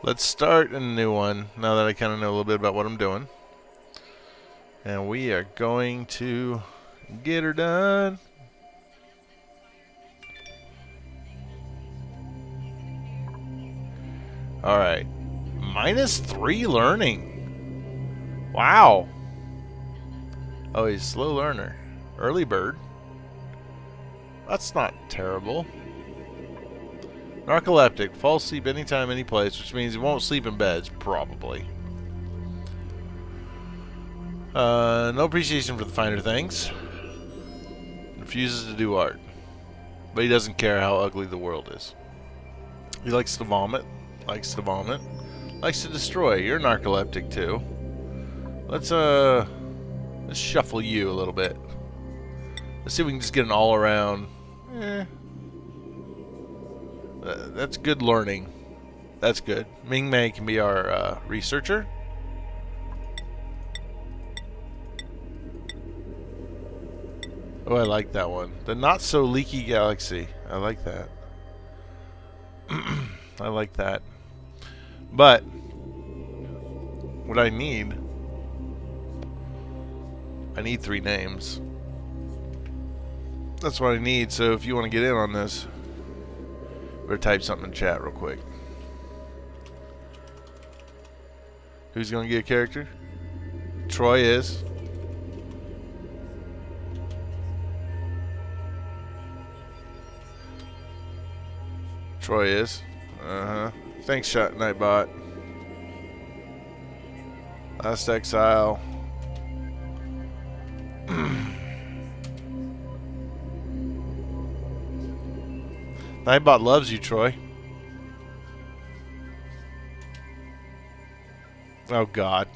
Let's start a new one now that I kind of know a little bit about what I'm doing. And we are going to get her done. Alright. -3 learning. Wow. Oh, he's a slow learner. Early bird. That's not terrible. Narcoleptic. Falls asleep anytime, any place, which means he won't sleep in beds, probably. No appreciation for the finer things. Refuses to do art. But he doesn't care how ugly the world is. He likes to vomit. Likes to vomit. Likes to destroy. You're narcoleptic too. Let's shuffle you a little bit. Let's see if we can just get an all around. That's good learning. That's good. Ming Mei can be our researcher. Oh, I like that one. The not so leaky galaxy. I like that. I like that. But what I need 3 names. That's what I need. So if you want to get in on this, better type something in chat real quick. Who's going to get a character? Troy is. Troy is. Thanks, Nightbot. Last Exile. Nightbot loves you, Troy. Oh, God.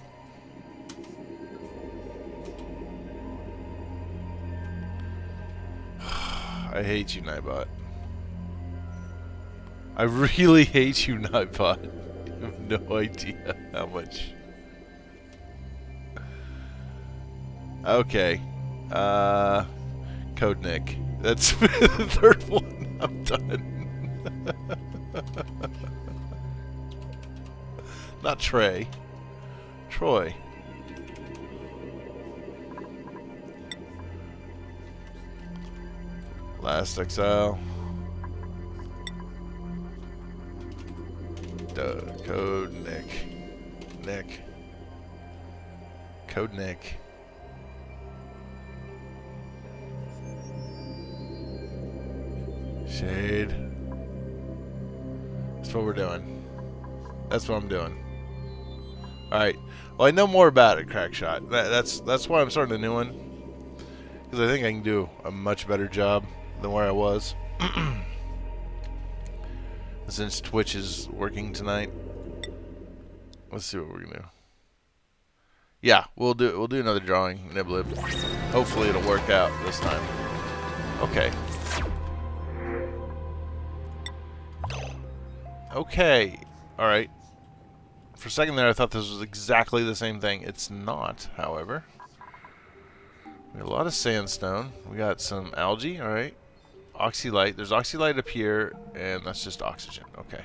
I hate you, Nightbot. I really hate you, Nightbot. You have no idea how much. Okay. Code Nick. That's the 3rd one. I'm done. Not Trey. Troy. Last Exile. Code Nick. Nick. Code Nick. Shade. That's what we're doing. That's what I'm doing. Alright. Well, I know more about it, Crackshot. That's why I'm starting a new one. Because I think I can do a much better job than where I was. Since Twitch is working tonight. Let's see what we're gonna do. Yeah, we'll do another drawing, Niblib. Hopefully it'll work out this time. Okay. Okay. Alright. For a second there I thought this was exactly the same thing. It's not, however. We got a lot of sandstone. We got some algae, alright. Oxylite. There's oxylite up here, and that's just oxygen. Okay.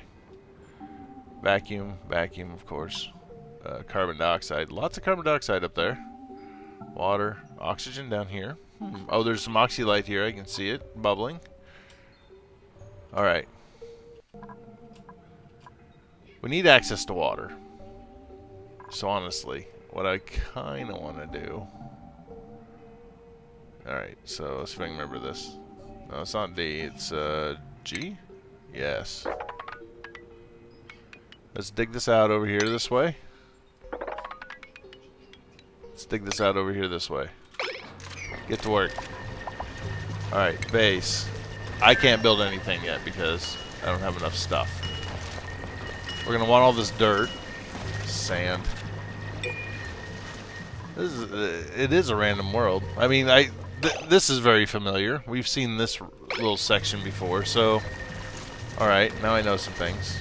Vacuum, of course. Carbon dioxide. Lots of carbon dioxide up there. Water. Oxygen down here. Oh, there's some oxylite here. I can see it bubbling. Alright. We need access to water. So honestly, what I kind of want to do... Alright, so let's see if I can remember this. No, it's not D, it's G? Yes. Let's dig this out over here this way. Let's dig this out over here this way. Get to work. Alright, base. I can't build anything yet because I don't have enough stuff. We're going to want all this dirt. Sand. It is a random world. I mean, this is very familiar. We've seen this little section before, so... Alright, now I know some things.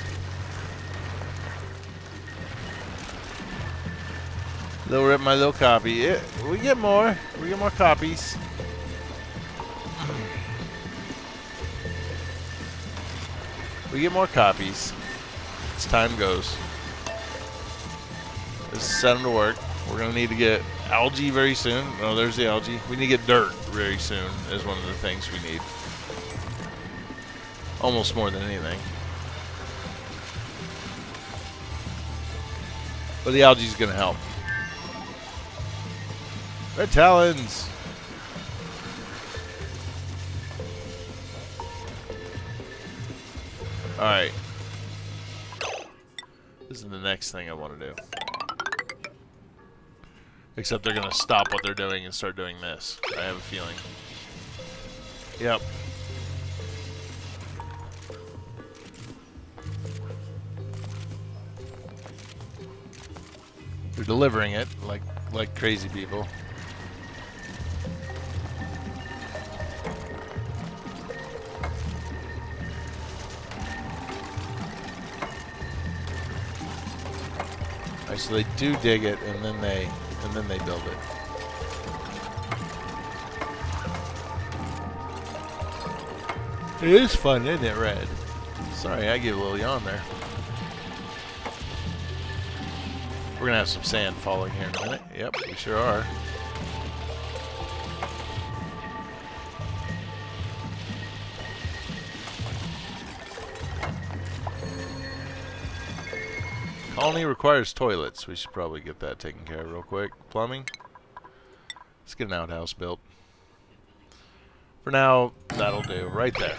Little rip my little copy. Yeah, we get more. We get more copies. We get more copies as time goes. Let's set them to work. We're going to need to get algae very soon. Oh, there's the algae. We need to get dirt very soon is one of the things we need. Almost more than anything. But the algae is going to help. Red talons. Alright. This is the next thing I want to do. Except they're going to stop what they're doing and start doing this. I have a feeling. Yep. They're delivering it like crazy people. Alright, so they do dig it and then they build it. It is fun, isn't it, Red? Sorry, I gave a little yawn there. We're gonna have some sand falling here in a minute. Yep, we sure are. Colony requires toilets. We should probably get that taken care of real quick. Plumbing. Let's get an outhouse built. For now, that'll do. Right there.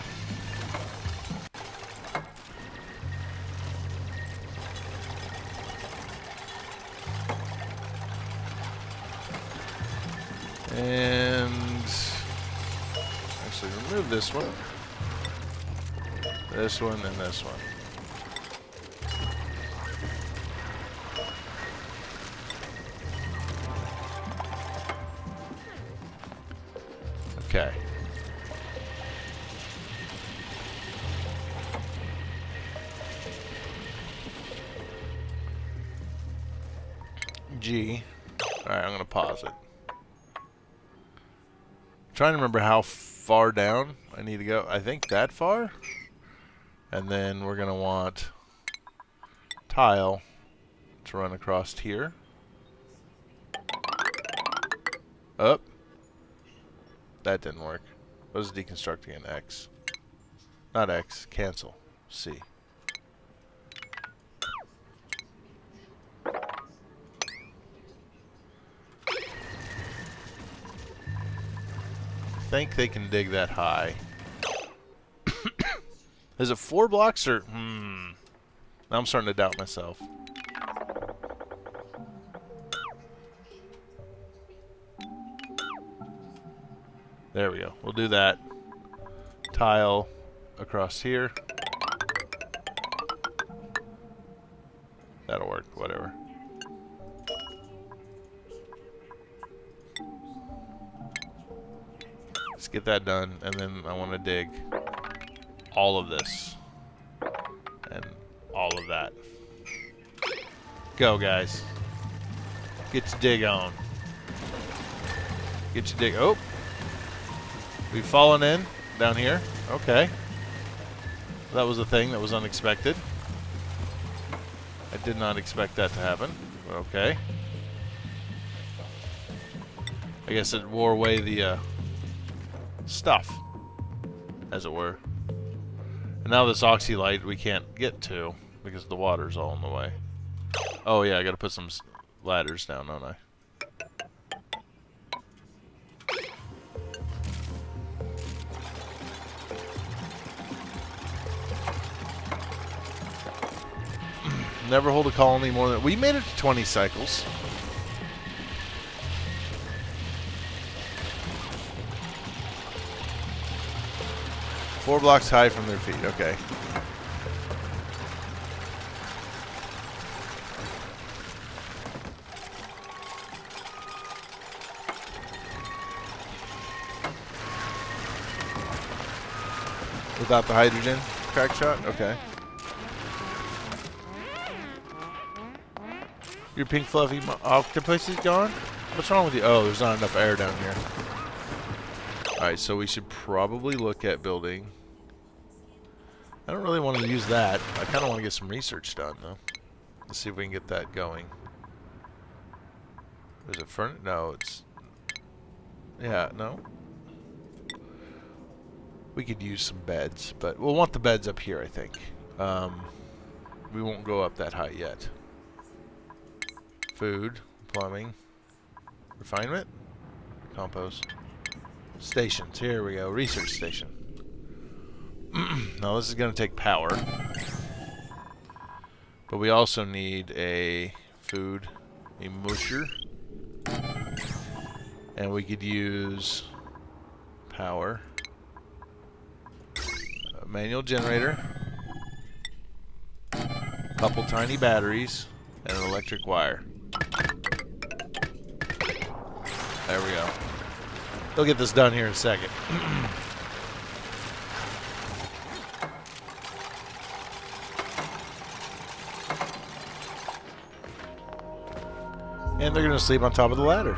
And actually remove this one, and this one. Okay. G. Alright, I'm going to pause it. Trying to remember how far down I need to go. I think that far. And then we're going to want tile to run across here. Up. That didn't work. What is deconstructing an X? Not X. Cancel. C. I think they can dig that high. Is it 4 blocks or... Now I'm starting to doubt myself. There we go. We'll do that. Tile across here. That'll work. Whatever. Let's get that done, and then I want to dig all of this and all of that. Go, guys. Get your dig on. Get your dig. Oh! We've fallen in down here. Okay. That was a thing that was unexpected. I did not expect that to happen. Okay. I guess it wore away the stuff, as it were. And now this oxylite we can't get to because the water's all in the way. Oh yeah, I gotta put some ladders down, don't I? Never hold a colony more than... We made it to 20 cycles. Four blocks high from their feet. Okay. Without the hydrogen crack shot? Okay. Your pink fluffy octopus is gone? What's wrong with you? Oh, there's not enough air down here. Alright, so we should probably look at building. I don't really want to use that. I kind of want to get some research done, though. Let's see if we can get that going. Is it furnace? No, it's... Yeah, no. We could use some beds, but we'll want the beds up here, I think. We won't go up that high yet. Food, plumbing, refinement, compost, stations. Here we go, research station. Now this is going to take power, but we also need a food emusher, and we could use power, a manual generator, a couple tiny batteries, and an electric wire. There we go. They'll get this done here in a second. And they're going to sleep on top of the ladder.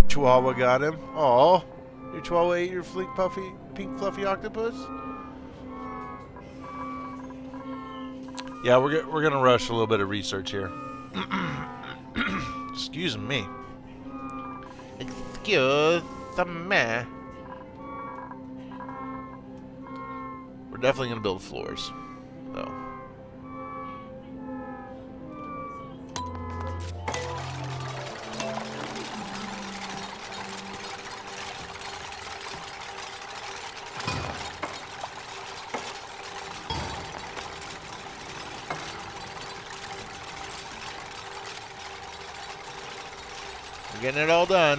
Chihuahua got him. Aw. Your Chihuahua ate your pink fluffy octopus? Yeah, we're going to rush a little bit of research here. Excuse me. Excuse me. We're definitely going to build floors, though. We're getting it all done.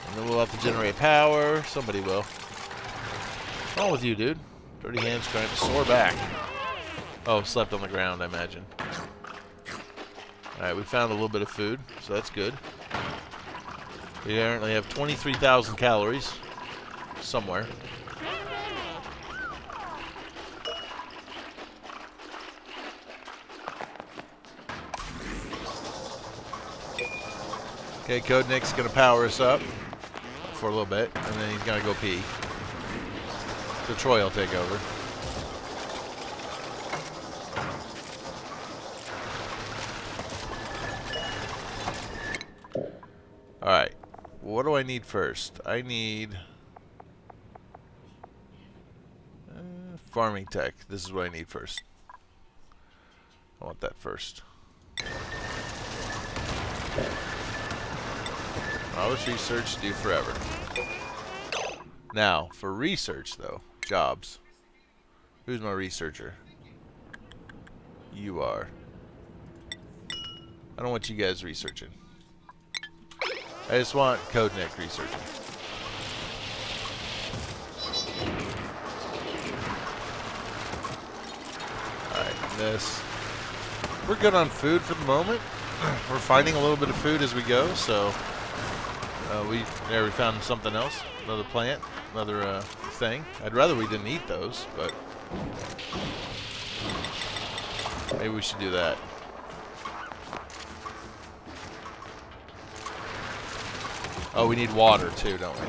And then we'll have to generate power. Somebody will. What's wrong with you, dude? Dirty hands trying to soar back. Oh, slept on the ground, I imagine. Alright, we found a little bit of food, so that's good. We currently have 23,000 calories. Somewhere. Okay, Code Nick's gonna power us up for a little bit, and then he's gonna go pee. So Troy will take over. Alright. What do I need first? I need... farming tech. This is what I need first. I want that first. All this research, do forever. Now, for research, though, jobs. Who's my researcher? You are. I don't want you guys researching. I just want Code Nick researching. Alright, this. We're good on food for the moment. We're finding a little bit of food as we go, so... we found something else. Another plant. Another thing. I'd rather we didn't eat those, but... maybe we should do that. Oh, we need water too, don't we?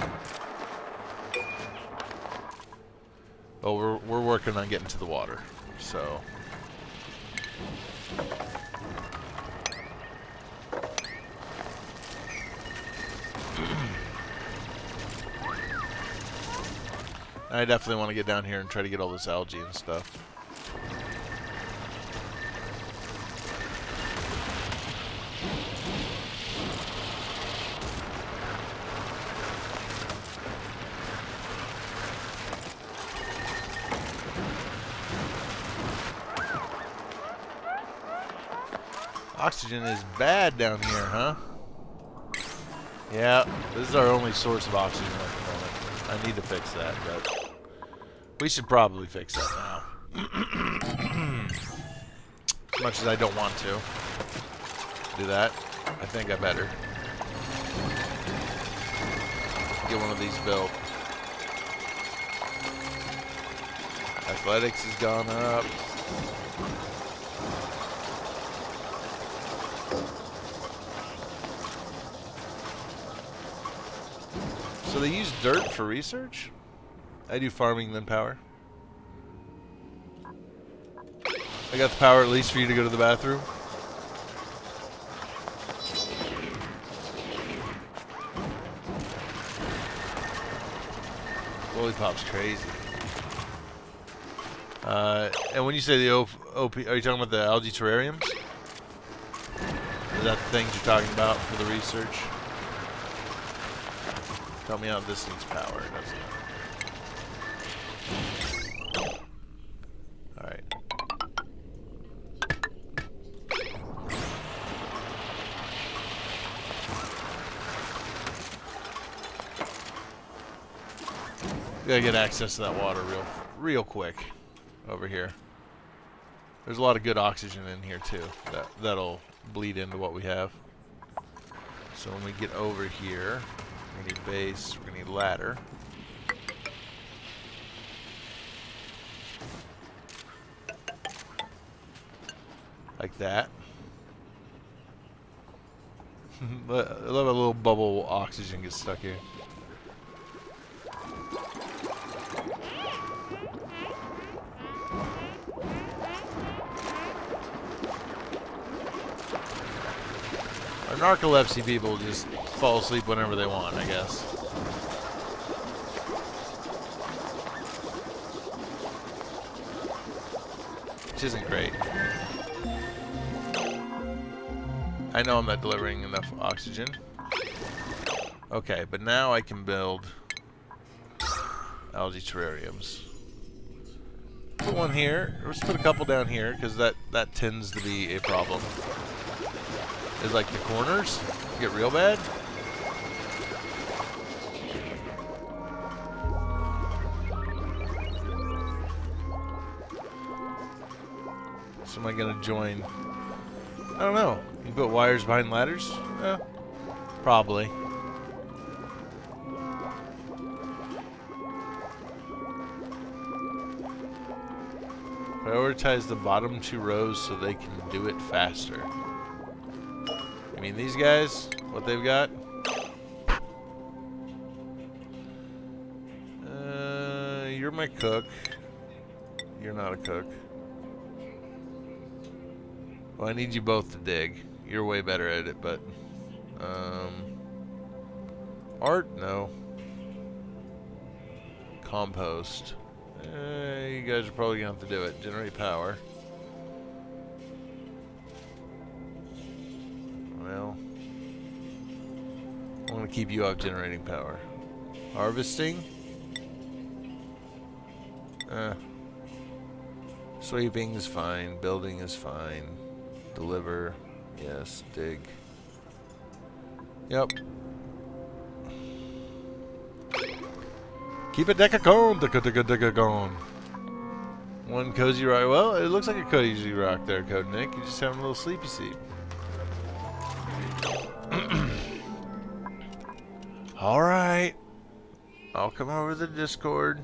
Oh, we're working on getting to the water, so... I definitely want to get down here and try to get all this algae and stuff. Oxygen is bad down here, huh? Yeah, this is our only source of oxygen at the moment. I need to fix that, but we should probably fix that now. As much as I don't want to do that, I think I better get one of these built. Athletics has gone up. So they use dirt for research? I do farming then power. I got the power at least for you to go to the bathroom. Lollipop's crazy. And when you say the OP, are you talking about the algae terrariums? Is that the things you're talking about for the research? Tell me how this needs power, doesn't it? Alright. Gotta get access to that water real quick over here. There's a lot of good oxygen in here too. That'll bleed into what we have. So when we get over here, we're gonna need base, we're gonna need ladder. Like that. I love a little bubble oxygen gets stuck here. Narcolepsy people just fall asleep whenever they want, I guess. Which isn't great. I know I'm not delivering enough oxygen. Okay, but now I can build algae terrariums. Put one here. Let's put a couple down here, because that tends to be a problem. Is like the corners get real bad. So am I gonna join? I don't know. You put wires behind ladders? Probably. Prioritize the bottom 2 rows so they can do it faster. I mean, these guys, what they've got? You're my cook. You're not a cook. Well, I need you both to dig. You're way better at it, but... art? No. Compost. You guys are probably going to have to do it. Generate power. Well, I want to keep you up generating power. Harvesting? Sweeping is fine. Building is fine. Deliver. Yes. Dig. Yep. Keep it deca-gone. One cozy rock. Well, it looks like a cozy rock there, Code Nick. You're just having a little sleepy sleep. Alright. I'll come over to the Discord.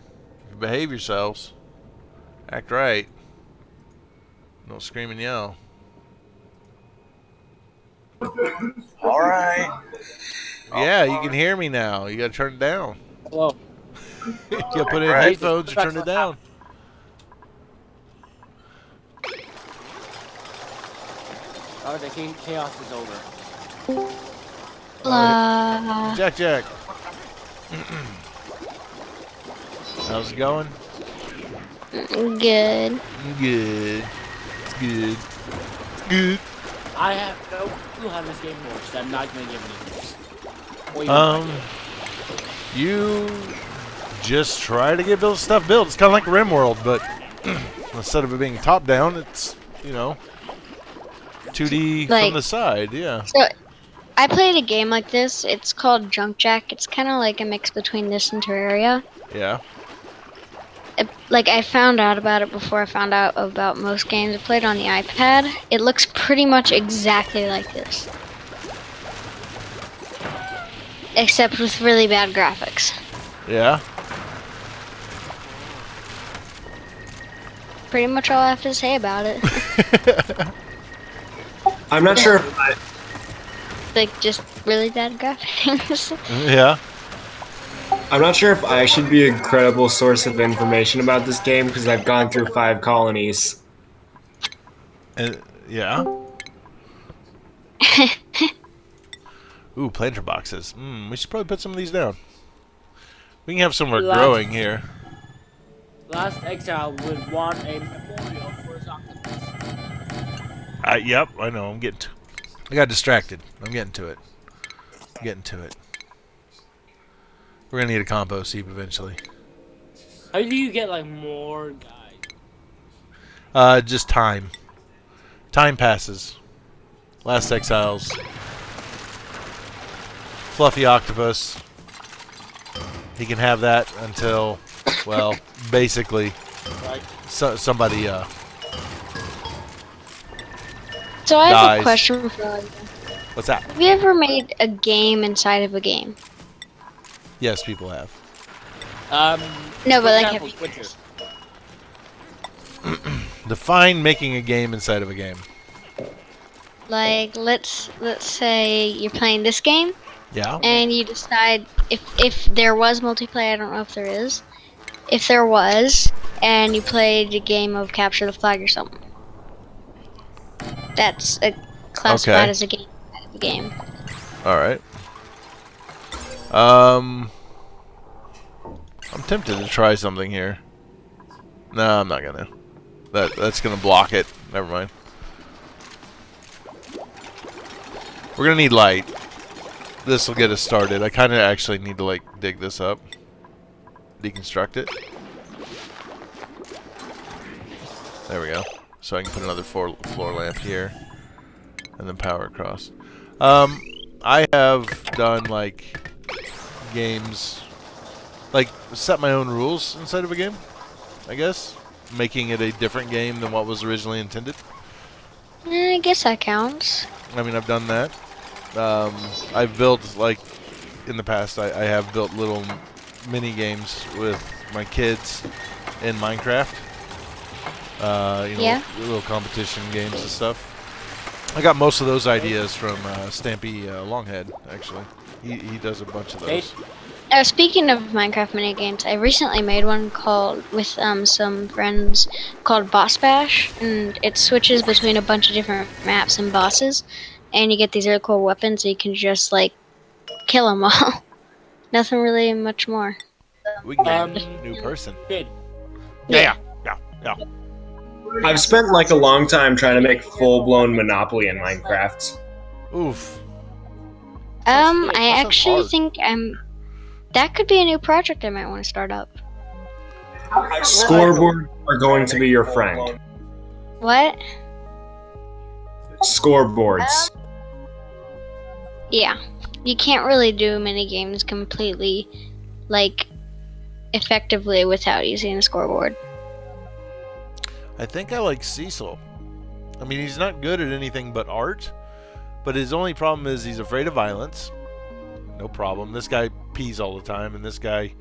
If you behave yourselves. Act right. Don't scream and yell. Alright. Yeah, you can hear me now. You gotta turn it down. Hello. You gotta put in headphones or turn it down. Oh, the chaos is over. Jack. How's it going? Good. Good. It's good. It's good. I have no clue how this game works, so I'm not gonna give any clues. You just try to get stuff built. It's kind of like RimWorld, but instead of it being top down, it's, you know, 2D like, from the side. Yeah. So I played a game like this. It's called Junk Jack. It's kind of like a mix between this and Terraria. Yeah. Like, I found out about it before I found out about most games. I played on the iPad. It looks pretty much exactly like this. Except with really bad graphics. Yeah. Pretty much all I have to say about it. I'm not sure if I... Like, just really bad graphics. Yeah. I'm not sure if I should be a credible source of information about this game because I've gone through 5 colonies. Yeah. Ooh, planter boxes. We should probably put some of these down. We can have some more growing here. Last exile would want a memorial for his octopus. Yep, I know. I got distracted. I'm getting to it. We're gonna need a compost heap eventually. How do you get like more guys? Just time. Time passes. Last exiles. Fluffy octopus. He can have that until, well, basically, Right. somebody So I have dies. a question for you. What's that? Have you ever made a game inside of a game? Yes, people have. No, for but like, example, have you? Witcher. Define making a game inside of a game. Like, let's say you're playing this game, Yeah. and you decide if there was multiplayer. I don't know if there is. If there was, and you played a game of capture the flag or something, that's classified Okay. as a game. All right. I'm tempted to try something here. No, I'm not gonna. That's gonna block it. Never mind. We're gonna need light. This will get us started. I kind of actually need to like dig this up, deconstruct it. There we go. So I can put another floor lamp here, and then power across. I have done like games, like set my own rules inside of a game, I guess, making it a different game than what was originally intended. I guess that counts. I mean, I've done that. I've built, like, in the past, I have built little mini games with my kids in Minecraft. You know, Yeah. little competition games and stuff. I got most of those ideas from Stampy Longhead, actually. He does a bunch of those. Speaking of Minecraft minigames, I recently made one called with some friends called Boss Bash, and it switches between a bunch of different maps and bosses, and you get these really cool weapons, so you can just like kill them all. Nothing really much more. We can get a new person. Good. Yeah. I've spent like a long time trying to make full-blown Monopoly in Minecraft. Oof. I sounds actually hard. think that could be a new project I might want to start up. Scoreboards are going to be your friend. What? Scoreboards. Yeah. You can't really do mini games completely, like, effectively without using a scoreboard. I think I like Cecil. I mean, he's not good at anything but art, but his only problem is he's afraid of violence. No problem. This guy pees all the time, and this guy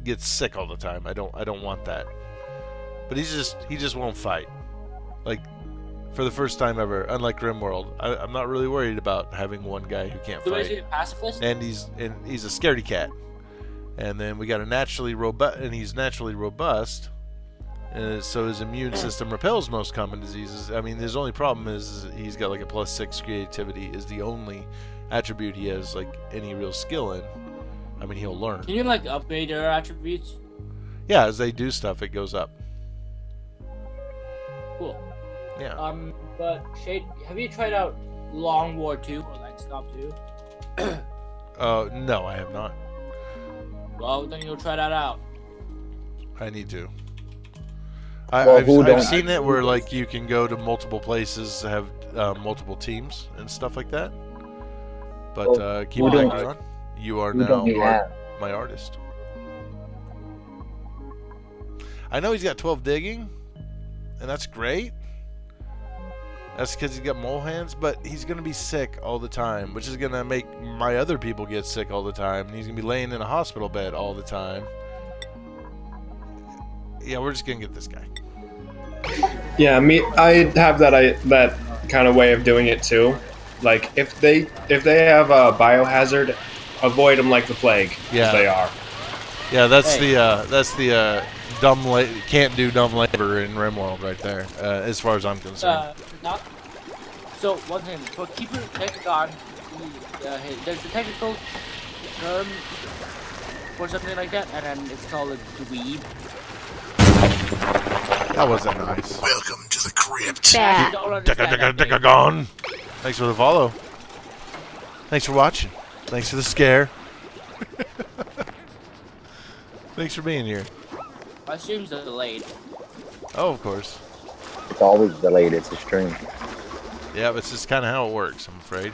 gets sick all the time. I don't want that. But he just won't fight. Like, for the first time ever, unlike Grimworld, I'm not really worried about having one guy who can't So is he fight. a pacifist? And he's a scaredy cat. And then we got he's naturally robust. And so his immune system repels most common diseases. I mean, his only problem is he's got like a +6 creativity is the only attribute he has like any real skill in. I mean, he'll learn. Can you like upgrade their attributes? Yeah, as they do stuff, it goes up. Cool. Yeah. But Shade, have you tried out Long War 2 or like Stop 2? No, I have not. Well, then you'll try that out. I need to. Well, who I've don't? seen it where like you can go to multiple places, have multiple teams and stuff like that. But keep who it don't? on. You are Who now don't you have? my artist. I know he's got 12 digging, and that's great. That's because he's got mole hands, but he's going to be sick all the time, which is going to make my other people get sick all the time, and he's going to be laying in a hospital bed all the time. Yeah, we're just going to get this guy. Yeah, I have that kind of way of doing it too. Like if they have a biohazard, avoid them like the plague. Yeah. As they are. Yeah, that's Hey. the can't do dumb labor in RimWorld right there, as far as I'm concerned. Not. So one thing for keeper Decagon, there's a technical term or something like that, and then it's called a dweeb. That wasn't nice. Welcome to the crypt. Bad. Don't understand that thing. Gone. Thanks for the follow. Thanks for watching. Thanks for the scare. Thanks for being here. My stream's delayed. Oh, of course. It's always delayed. It's a stream. Yeah, but it's just kind of how it works, I'm afraid.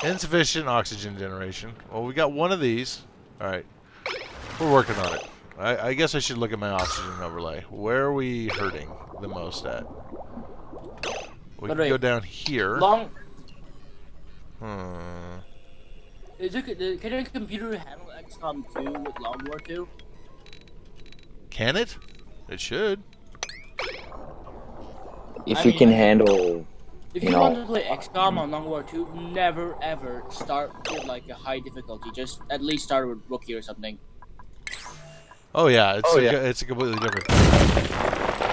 Insufficient oxygen generation. Well, we got one of these. Alright. We're working on it. I guess I should look at my oxygen overlay. Where are we hurting the most at? We can go down here. Long. Hmm. Can your computer handle XCOM 2 with Long War 2? Can it? It should. If you can handle, If you you know, want to play XCOM on Long War 2, never ever start with like a high difficulty. Just at least start with Rookie or something. Oh yeah, it's a completely different.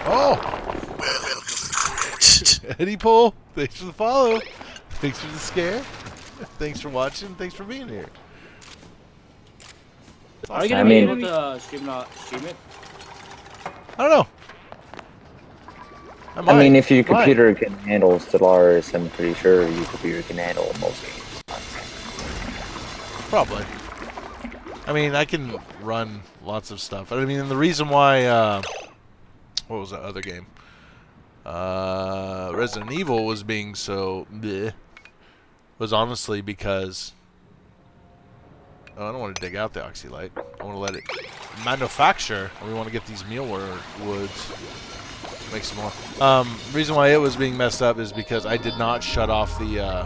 Oh! Welcome to the crypt. Eddie Pole, thanks for the follow. Thanks for the scare. Thanks for watching. Thanks for being here. Are you gonna I be mean- able to stream it? I don't know. I mean, if your computer can handle Stellaris, I'm pretty sure your computer can handle most games. Probably. I mean, I can run lots of stuff. I mean, the reason why, what was that other game? Resident Evil was being so bleh, was honestly because I don't want to dig out the oxylite. I want to let it manufacture. And we want to get these mealworm woods. Make some more. Reason why it was being messed up is because I did not shut off the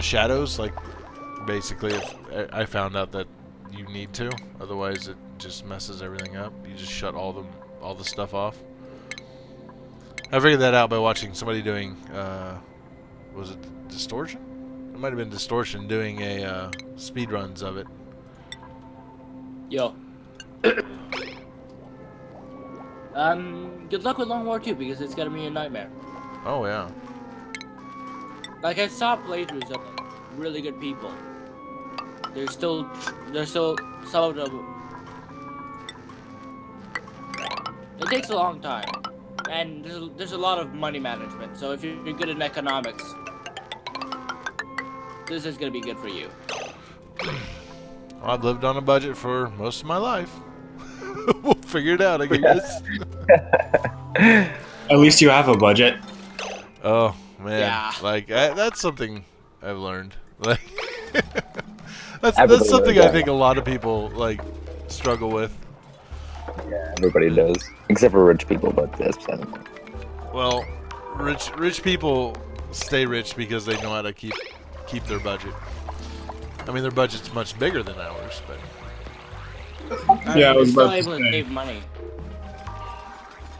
shadows. Like, basically, if I found out that you need to, otherwise it just messes everything up. You just shut all the stuff off. I figured that out by watching somebody doing, was it Distortion? It might have been Distortion doing a speed runs of it. Yo. Good luck with Long War 2 because it's gonna be a nightmare. Oh yeah. Like I saw playthroughs of like, really good people. There's still some of them. It takes a long time, and there's a lot of money management. So if you're good in economics, this is gonna be good for you. I've lived on a budget for most of my life. We'll figure it out, I guess. At least you have a budget. Oh man, Yeah. like that's something I've learned. Like that's Everybody something knows I that. think a lot of people like struggle with. Yeah, everybody does, except for rich people. But that's Well, rich people stay rich because they know how to keep their budget. I mean, their budget's much bigger than ours, but Yeah, I was still about to able to say. save money.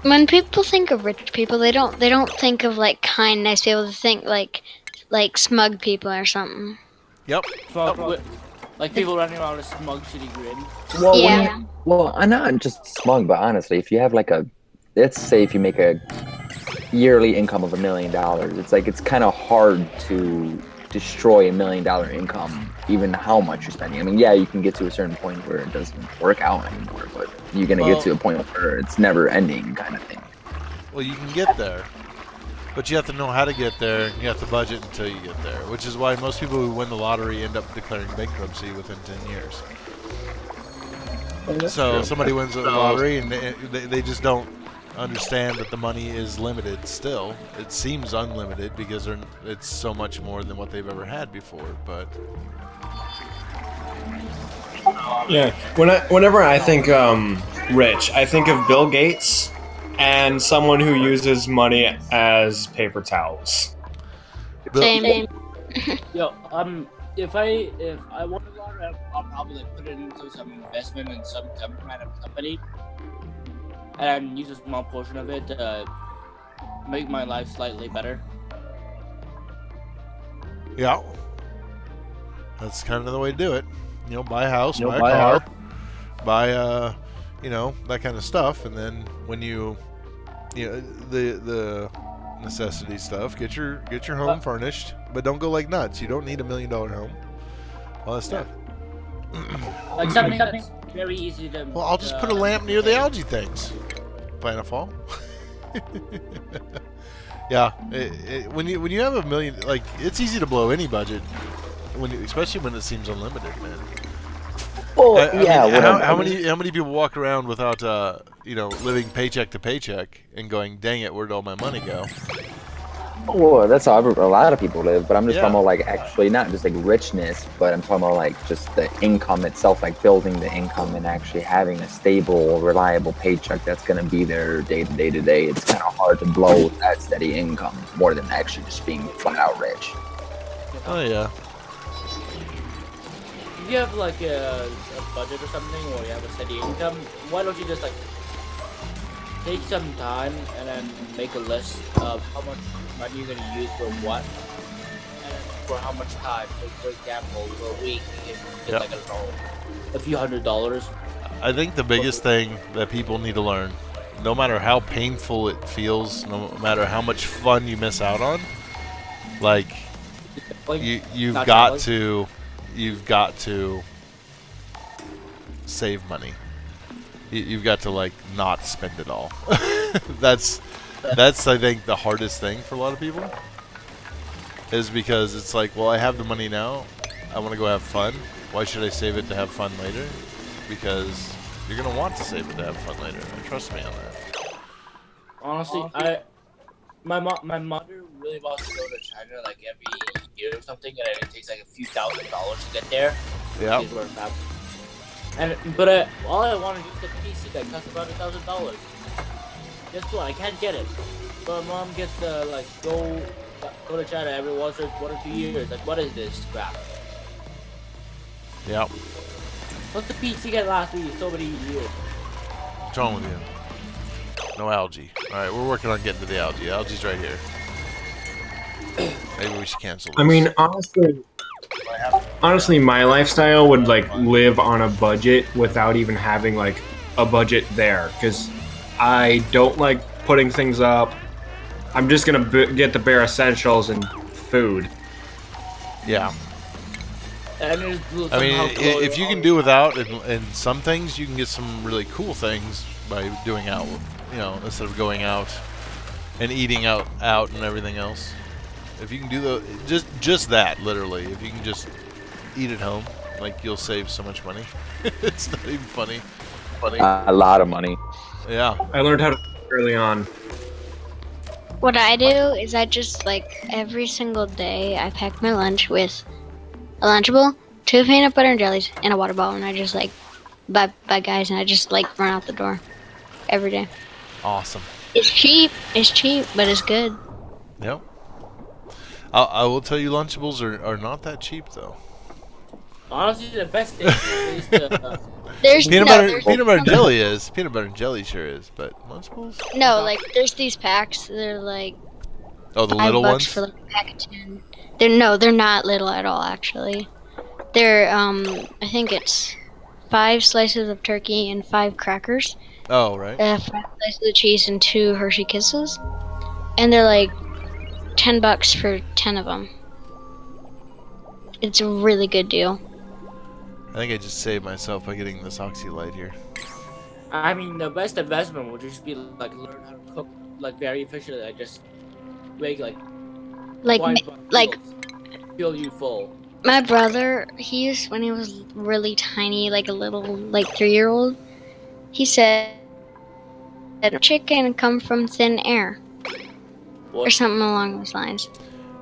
When people think of rich people, they don't think of like kind, nice people. They think like smug people or something. yep. Like people running around with a smug, shitty grin. well, Yeah. well, I'm not just smug, but honestly, if you have like let's say if you make a yearly income of $1 million, it's like it's kind of hard to destroy $1 million income, even how much you're spending. I mean, yeah, you can get to a certain point where it doesn't work out anymore, but you're gonna get to a point where it's never ending, kind of thing. Well, you can get there, but you have to know how to get there. You have to budget until you get there, which is why most people who win the lottery end up declaring bankruptcy within 10 years. So somebody wins the lottery and they just don't understand that the money is limited still. It seems unlimited because it's so much more than what they've ever had before, but Yeah. Whenever I think rich, I think of Bill Gates and someone who uses money as paper towels. Same. Yo, if I won the lottery, I'll probably like put it into some investment in some kind of company, and use a small portion of it to make my life slightly better. yeah. That's kind of the way to do it. You know, buy a house, You know, buy a buy a car, buy you know, that kind of stuff. And then when you know, the necessity stuff, get your home furnished, but don't go like nuts. You don't need $1 million home. All that stuff. Like something that's very easy to. Well, I'll just put a lamp near the algae things. Planetfall. Yeah, when you have $1 million, like, it's easy to blow any budget, especially when it seems unlimited, man. Well, I mean, how many people walk around without you know, living paycheck to paycheck and going, dang it, where'd all my money go? Well, that's how a lot of people live, but I'm just Yeah. talking about like actually not just like richness, but I'm talking about like just the income itself, like building the income and actually having a stable, reliable paycheck that's going to be there day to day to day. It's kind of hard to blow with that steady income more than actually just being flat out rich. Oh yeah. If you have like a budget or something, or you have a steady income, why don't you just like take some time and then make a list of how much money you're gonna use for what, and then for how much time. So, for example, for a week, it's Yep. like a few $100s. I think the biggest thing that people need to learn, no matter how painful it feels, no matter how much fun you miss out on, like, Like, you've not got traveling. you've got to save money. You've got to, like, not spend it all. that's I think the hardest thing for a lot of people, is because it's like, well, I have the money now, I want to go have fun. Why should I save it to have fun later? Because you're gonna want to save it to have fun later. Trust me on that. Honestly, my mother really wants to go to China like every year or something, and it takes like a few $1,000s to get there. Yeah. She's worth that. But all I want to do is get the PC that costs about $1,000. Guess what? I can't get it. So my mom gets to like go to China every 1 or 2 years. Like, what is this crap? Yeah. What's the PC gonna last me so many years? What's wrong with you? No algae. Alright, we're working on getting to the algae. Algae's right here. Maybe we should cancel this. I mean, honestly, my lifestyle would like live on a budget without even having like a budget there, because I don't like putting things up. I'm just gonna get the bare essentials and food. Yeah. And I mean, if you can do without, and some things, you can get some really cool things by doing out, you know, instead of going out and eating out and everything else. If you can do just that, literally, if you can just eat at home, like, you'll save so much money. It's not even funny. A lot of money. Yeah. I learned how to early on. What I do is I just, like, every single day I pack my lunch with a Lunchable, 2 peanut butter and jellies, and a water bottle, and I just, like, buy guys, and I just, like, run out the door every day. Awesome. It's cheap, but it's good. Yep. I will tell you, Lunchables are not that cheap, though. honestly, the best thing is the There's Peanut no, butter, there's peanut butter and jelly is. Peanut butter and jelly sure is, but Lunchables? no, like, there's these packs, they're, like, Oh, the $5 little ones? for, like, a pack of 10. They're not little at all, actually. They're, I think it's 5 slices of turkey and 5 crackers. Oh, right. 5 slices of cheese and 2 Hershey Kisses. And they're like $10 for 10 of them. It's a really good deal. I think I just saved myself by getting this Oxylite here. I mean, the best investment would just be like learn how to cook like very efficiently. Like just make like Like, like fill you full. my brother, when he was really tiny, like a little, like 3-year-old, he said, chicken come from thin air. Or What? something along those lines.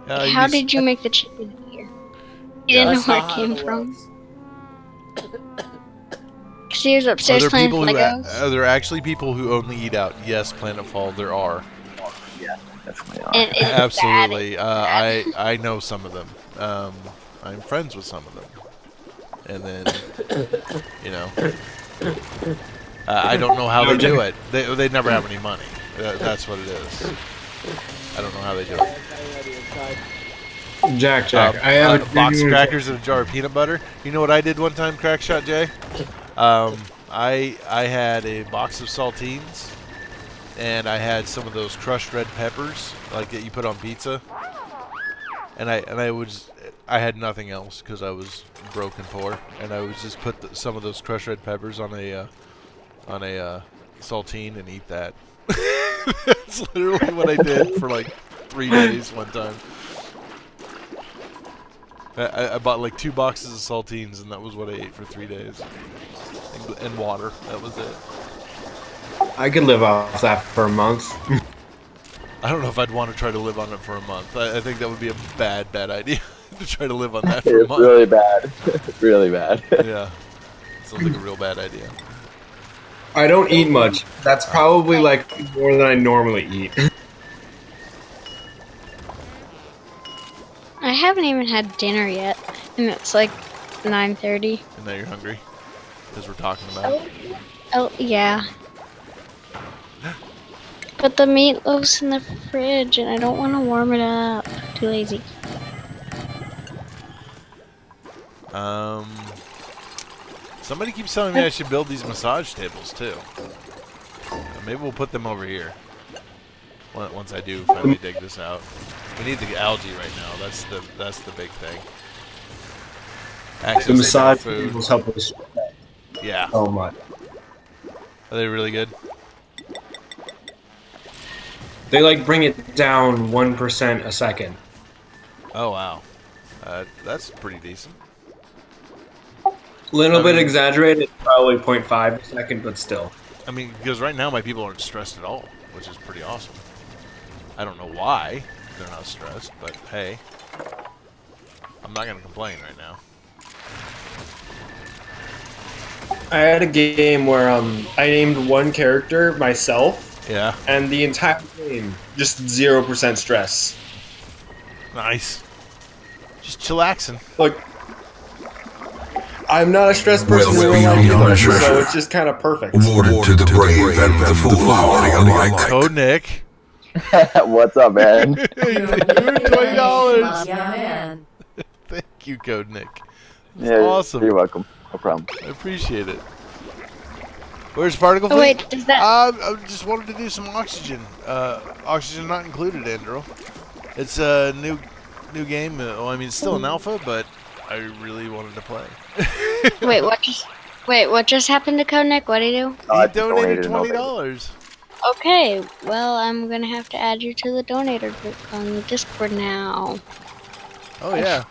Yeah, How did you make the chicken here? He didn't know That's where not it how came it from. works. Because he was Are upstairs there playing people with who Legos. are there actually people who only eat out? Yes, Planetfall, there are. Definitely are. And it's Absolutely. bad. I know some of them. I'm friends with some of them. And then, you know, I don't know how they do it. They never have any money. That's what it is. I don't know how they do it. Jack, I have a box genuine- crackers and a jar of peanut butter. You know what I did one time, Crackshot Jay? I had a box of saltines, and I had some of those crushed red peppers, like that you put on pizza. And I had nothing else because I was broke and poor, and I would just put some of those crushed red peppers on a saltine and eat that. That's literally what I did for like 3 days one time. I bought like 2 boxes of saltines, and that was what I ate for 3 days. And water. That was it. I could live off that for a month. I don't know if I'd want to try to live on it for a month. I think that would be a bad idea to try to live on that for a It's month. really bad. Really bad. Yeah. Sounds like a real bad idea. I don't eat much. That's probably like more than I normally eat. I haven't even had dinner yet, and it's like 9:30. And now you're hungry? Because we're talking about it. Oh, yeah. But the meatloaf's in the fridge, and I don't want to warm it up. Too lazy. Somebody keeps telling me I should build these massage tables too. Maybe we'll put them over here. Once I do finally dig this out. We need the algae right now. That's the big thing. Access The massage to food. tables help us Yeah. so much. Are they really good? They like bring it down 1% a second. Oh wow. That's pretty decent. Little I bit mean- exaggerated, probably 0.5 a second, but still. I mean, because right now my people aren't stressed at all, which is pretty awesome. I don't know why they're not stressed, but hey, I'm not gonna complain right now. I had a game where I named one character myself, Yeah. and the entire game just 0% stress. Nice. Just chillaxing. Like, I'm not a stressed person Well, in real life beyond either, so measure. it's just kind of perfect. Awarded to the brave and the foolhardy alike. Code Nick. What's up, man? $20. Yeah, man. Thank you, Code Nick. That's Yeah, awesome. You're welcome. No problem. I appreciate it. Where's Particle Oh, Fleet? wait, does that... I just wanted to do some oxygen. Oxygen not included, Andrew. It's a new game. Well, I mean, it's still an alpha, but I really wanted to play. Wait, what just happened to Code Nick? What did he do? I He just donated donated $20. Okay, well, I'm gonna have to add you to the donator group on Discord now. Oh yeah.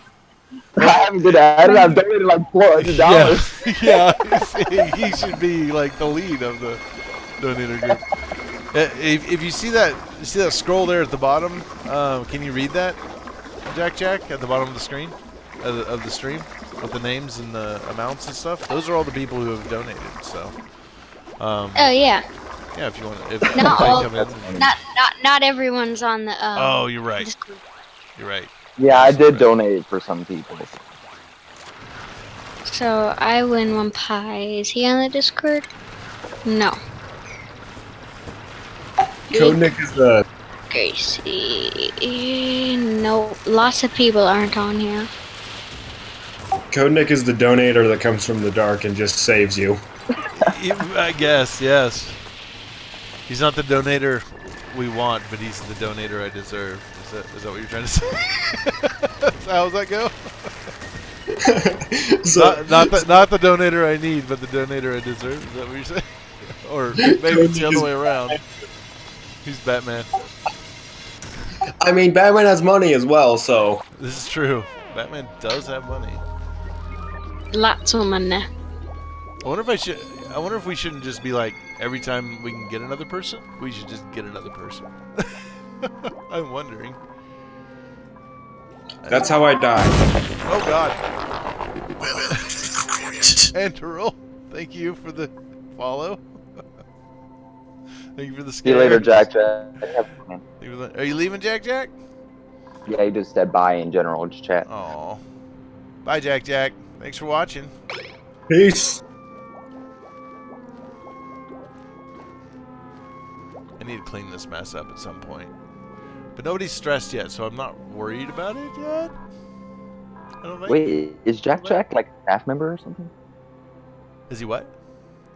I haven't been at it. I've donated like $400. Yeah, he should be like the lead of the donator group. If you see that scroll there at the bottom, can you read that, Jack at the bottom of the screen of the stream with the names and the amounts and stuff? Those are all the people who have donated. So, Oh yeah, yeah, if you want, if Not they all- come in. not everyone's on the. Oh, you're right. Discord. You're right. Yeah, I did donate for some people. So I win 1 pie. Is he on the Discord? No. Code Nick is the Gracie. No, lots of people aren't on here. donator that comes from the dark and just saves you. I guess, yes. He's not the donator we want, but he's the donator I deserve. Is that what you're trying to say? How does that go? So, not the donator I need, but the donator I deserve. Is that what you're saying? Or maybe it's the other way around. He's Batman. I mean, Batman has money as well, so This is true. Batman does have money. Lots of money. I wonder if we shouldn't just be like, every time we can get another person, we should just get another person. I'm wondering. that's how I die. Oh God. Well, into the crypt. And Terrell, thank you for the follow. Thank you for the See you later, scare. Jack. Are you leaving, Jack? Yeah, he just said bye in general. Just chat. Aw. Bye, Jack. Thanks for watching. Peace. I need to clean this mess up at some point. But nobody's stressed yet, so I'm not worried about it yet. I don't think. Wait, is Jack like a staff member or something? Is he what?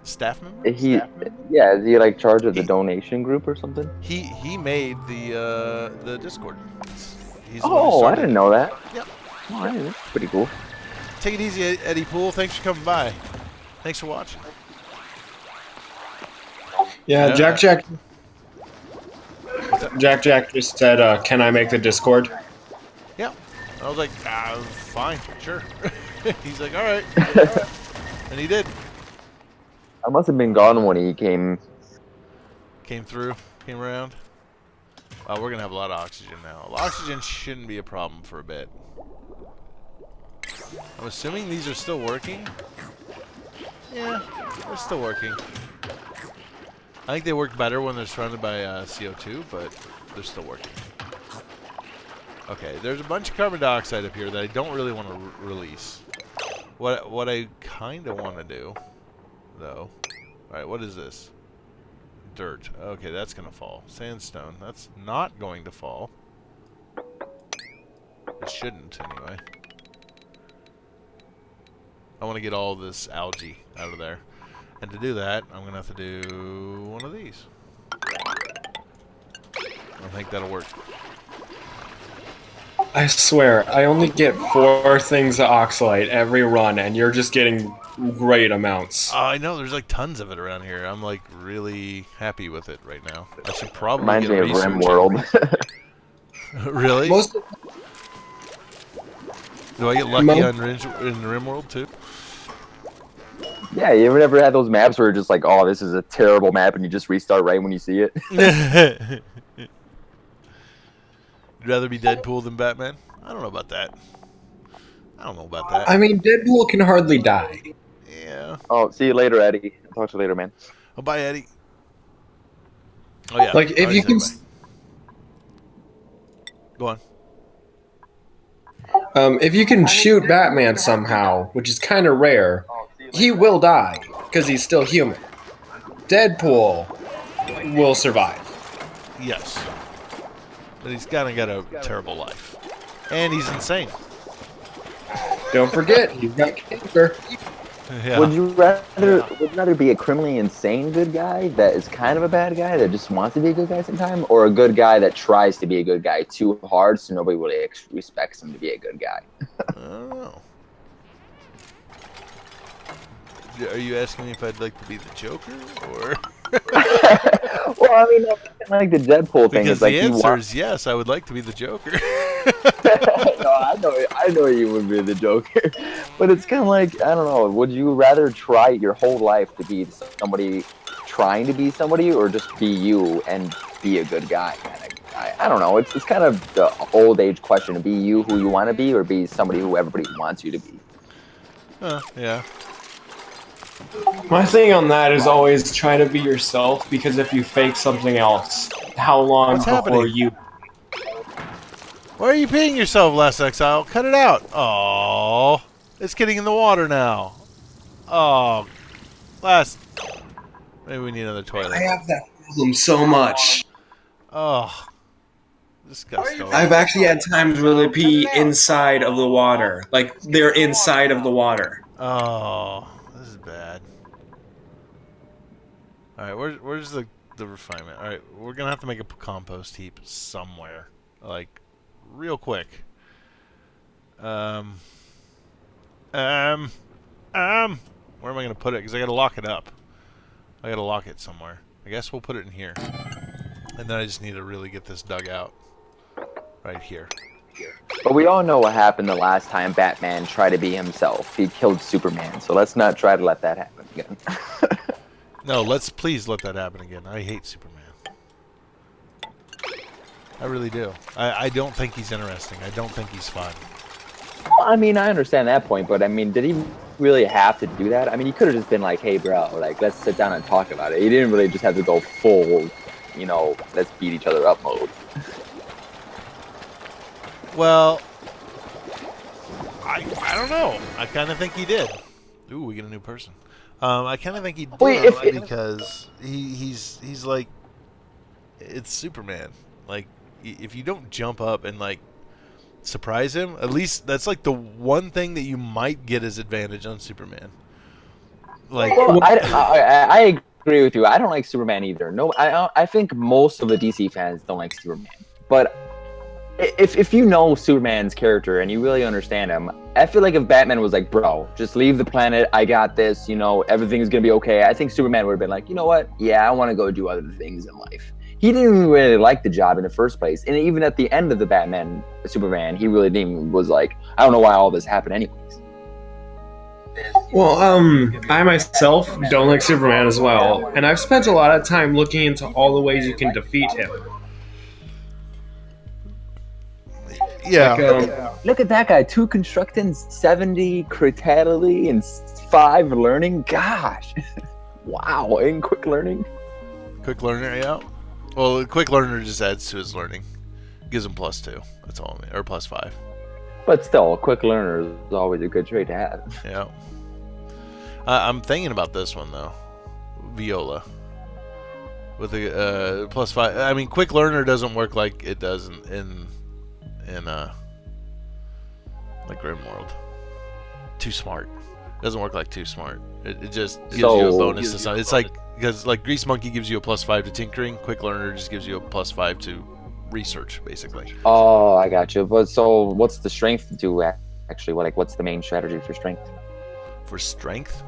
Staff member? Yeah, is he like charge of the He- donation group or something? He made the Discord. He's the one who Oh, I started didn't it. know that. Yep. Oh, that's pretty cool. Take it easy, Eddie Poole. Thanks for coming by. Thanks for watching. Yeah, Yeah. Jack just said, "Can I make the Discord?" Yeah. I was like, fine, sure. He's like, all right. And he did. I must have been gone when he came. Came through, came around. Wow, we're going to have a lot of oxygen now. Oxygen shouldn't be a problem for a bit. I'm assuming these are still working. Yeah, they're still working. I think they work better when they're surrounded by CO2, but they're still working. Okay, there's a bunch of carbon dioxide up here that I don't really want to release. What I kind of want to do, though. Alright, what is this? Dirt. Okay, that's going to fall. Sandstone. That's not going to fall. It shouldn't, anyway. I want to get all this algae out of there. And to do that, I'm going to have to do one of these. I think that'll work. I swear, I only get 4 things of oxalate every run, and you're just getting great amounts. I know, there's like tons of it around here. I'm like really happy with it right now. I should probably Reminds get me of research. RimWorld. Really? Most Do I get lucky on in RimWorld too? Yeah, you ever had those maps where you're just like, oh, this is a terrible map, and you just restart right when you see it? You'd rather be Deadpool than Batman? I don't know about that. I don't know about that. I mean, Deadpool can hardly die. Yeah. Oh, see you later, Eddie. Talk to you later, man. Oh, bye, Eddie. Oh, yeah. Like, if you can... Go on. If you can shoot Batman somehow, which is kind of rare, he will die, because he's still human. Deadpool will survive. Yes. But he's kind of got a terrible life. And he's insane. Don't forget, he's got cancer. Yeah. Would you rather be a criminally insane good guy that is kind of a bad guy that just wants to be a good guy sometime, or a good guy that tries to be a good guy too hard so nobody really respects him to be a good guy? I don't know. Are you asking me if I'd like to be the Joker, or? Well, I mean, like the Deadpool thing Because is like the answer is yes, I would like to be the Joker. No, I know you would be the Joker, but it's kind of like, I don't know. Would you rather try your whole life to be somebody trying to be somebody, or just be you and be a good guy? Kind of, I don't know. It's kind of the old age question: to be you who you want to be, or be somebody who everybody wants you to be. Yeah. My thing on that is always try to be yourself, because if you fake something else, how long What's before happening? you... Why are you peeing yourself, Last Exile? Cut it out. Oh, it's getting in the water now. Oh, Last. Maybe we need another toilet. I have that problem so much. Oh, disgusting. I've actually had times where they pee inside of the water. Like, they're inside of the water. Oh, this is bad. All right, where's the refinement? All right, we're gonna have to make a compost heap somewhere, like real quick. Where am I gonna put it? Because I gotta lock it up. I gotta lock it somewhere. I guess we'll put it in here, and then I just need to really get this dug out. Right here. But we all know what happened the last time Batman tried to be himself. He killed Superman, so let's not try to let that happen again. No, please let that happen again. I hate Superman. I really do. I don't think he's interesting. I don't think he's fun. Well, I mean, I understand that point, but I mean, did he really have to do that? I mean, he could have just been like, hey, bro, like, let's sit down and talk about it. He didn't really just have to go full, you know, let's beat each other up mode. Well, I don't know. I kind of think he did. Ooh, we get a new person. I kind of think he did because he's like, it's Superman. Like, if you don't jump up and like surprise him, at least that's like the one thing that you might get as advantage on Superman. Like, Well, I agree with you. I don't like Superman either. No, I think most of the DC fans don't like Superman. But if you know Superman's character and you really understand him, I feel like if Batman was like, bro, just leave the planet, I got this, everything's gonna be okay, I think Superman would have been like, you know what? Yeah, I want to go do other things in life. He didn't even really like the job in the first place. And even at the end of the Superman, he really didn't even was like, I don't know why all this happened anyways. Well, I myself don't like Superman as well, and I've spent a lot of time looking into all the ways you can defeat him. yeah. Like, Look at that guy, 2 constructing, 70 criticality, and 5 learning. Gosh. Wow, and quick learning. Quick learner, yeah. Well, quick learner just adds to his learning. Gives him +2. That's all I mean. Or +5. But still, a quick learner is always a good trait to have. Yeah. I'm thinking about this one, though. Viola. With a +5. I mean, quick learner doesn't work like it does in like Grimworld. Too smart. Doesn't work like too smart. It just gives you a bonus to something. It's like, because like Grease Monkey gives you a +5 to tinkering, quick learner just gives you a +5 to research, basically. Oh, I got you. But so, what's the strength do actually? What's the main strategy for strength? For strength?